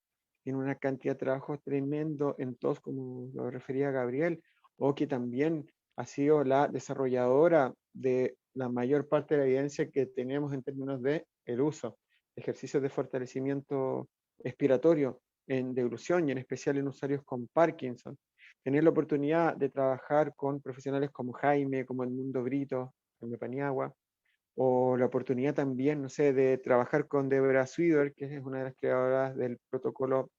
en una cantidad de trabajo tremendo en todos, como lo refería Gabriel, o que también ha sido la desarrolladora de la mayor parte de la evidencia que tenemos en términos de el uso, ejercicios de fortalecimiento expiratorio en deglución y en especial en usuarios con Parkinson. Tener la oportunidad de trabajar con profesionales como Jaime, como Edmundo Brito, Jaime Paniagua, o la oportunidad también, no sé, de trabajar con Deborah Swider, que es una de las creadoras del protocolo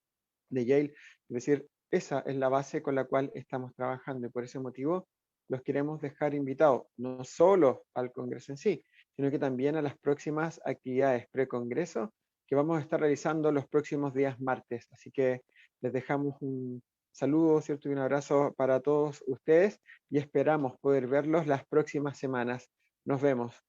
de Yale. Es decir, esa es la base con la cual estamos trabajando, y por ese motivo los queremos dejar invitados, no solo al Congreso en sí, sino que también a las próximas actividades pre-Congreso que vamos a estar realizando los próximos días martes. Así que les dejamos un saludo, ¿cierto?, y un abrazo para todos ustedes, y esperamos poder verlos las próximas semanas. Nos vemos.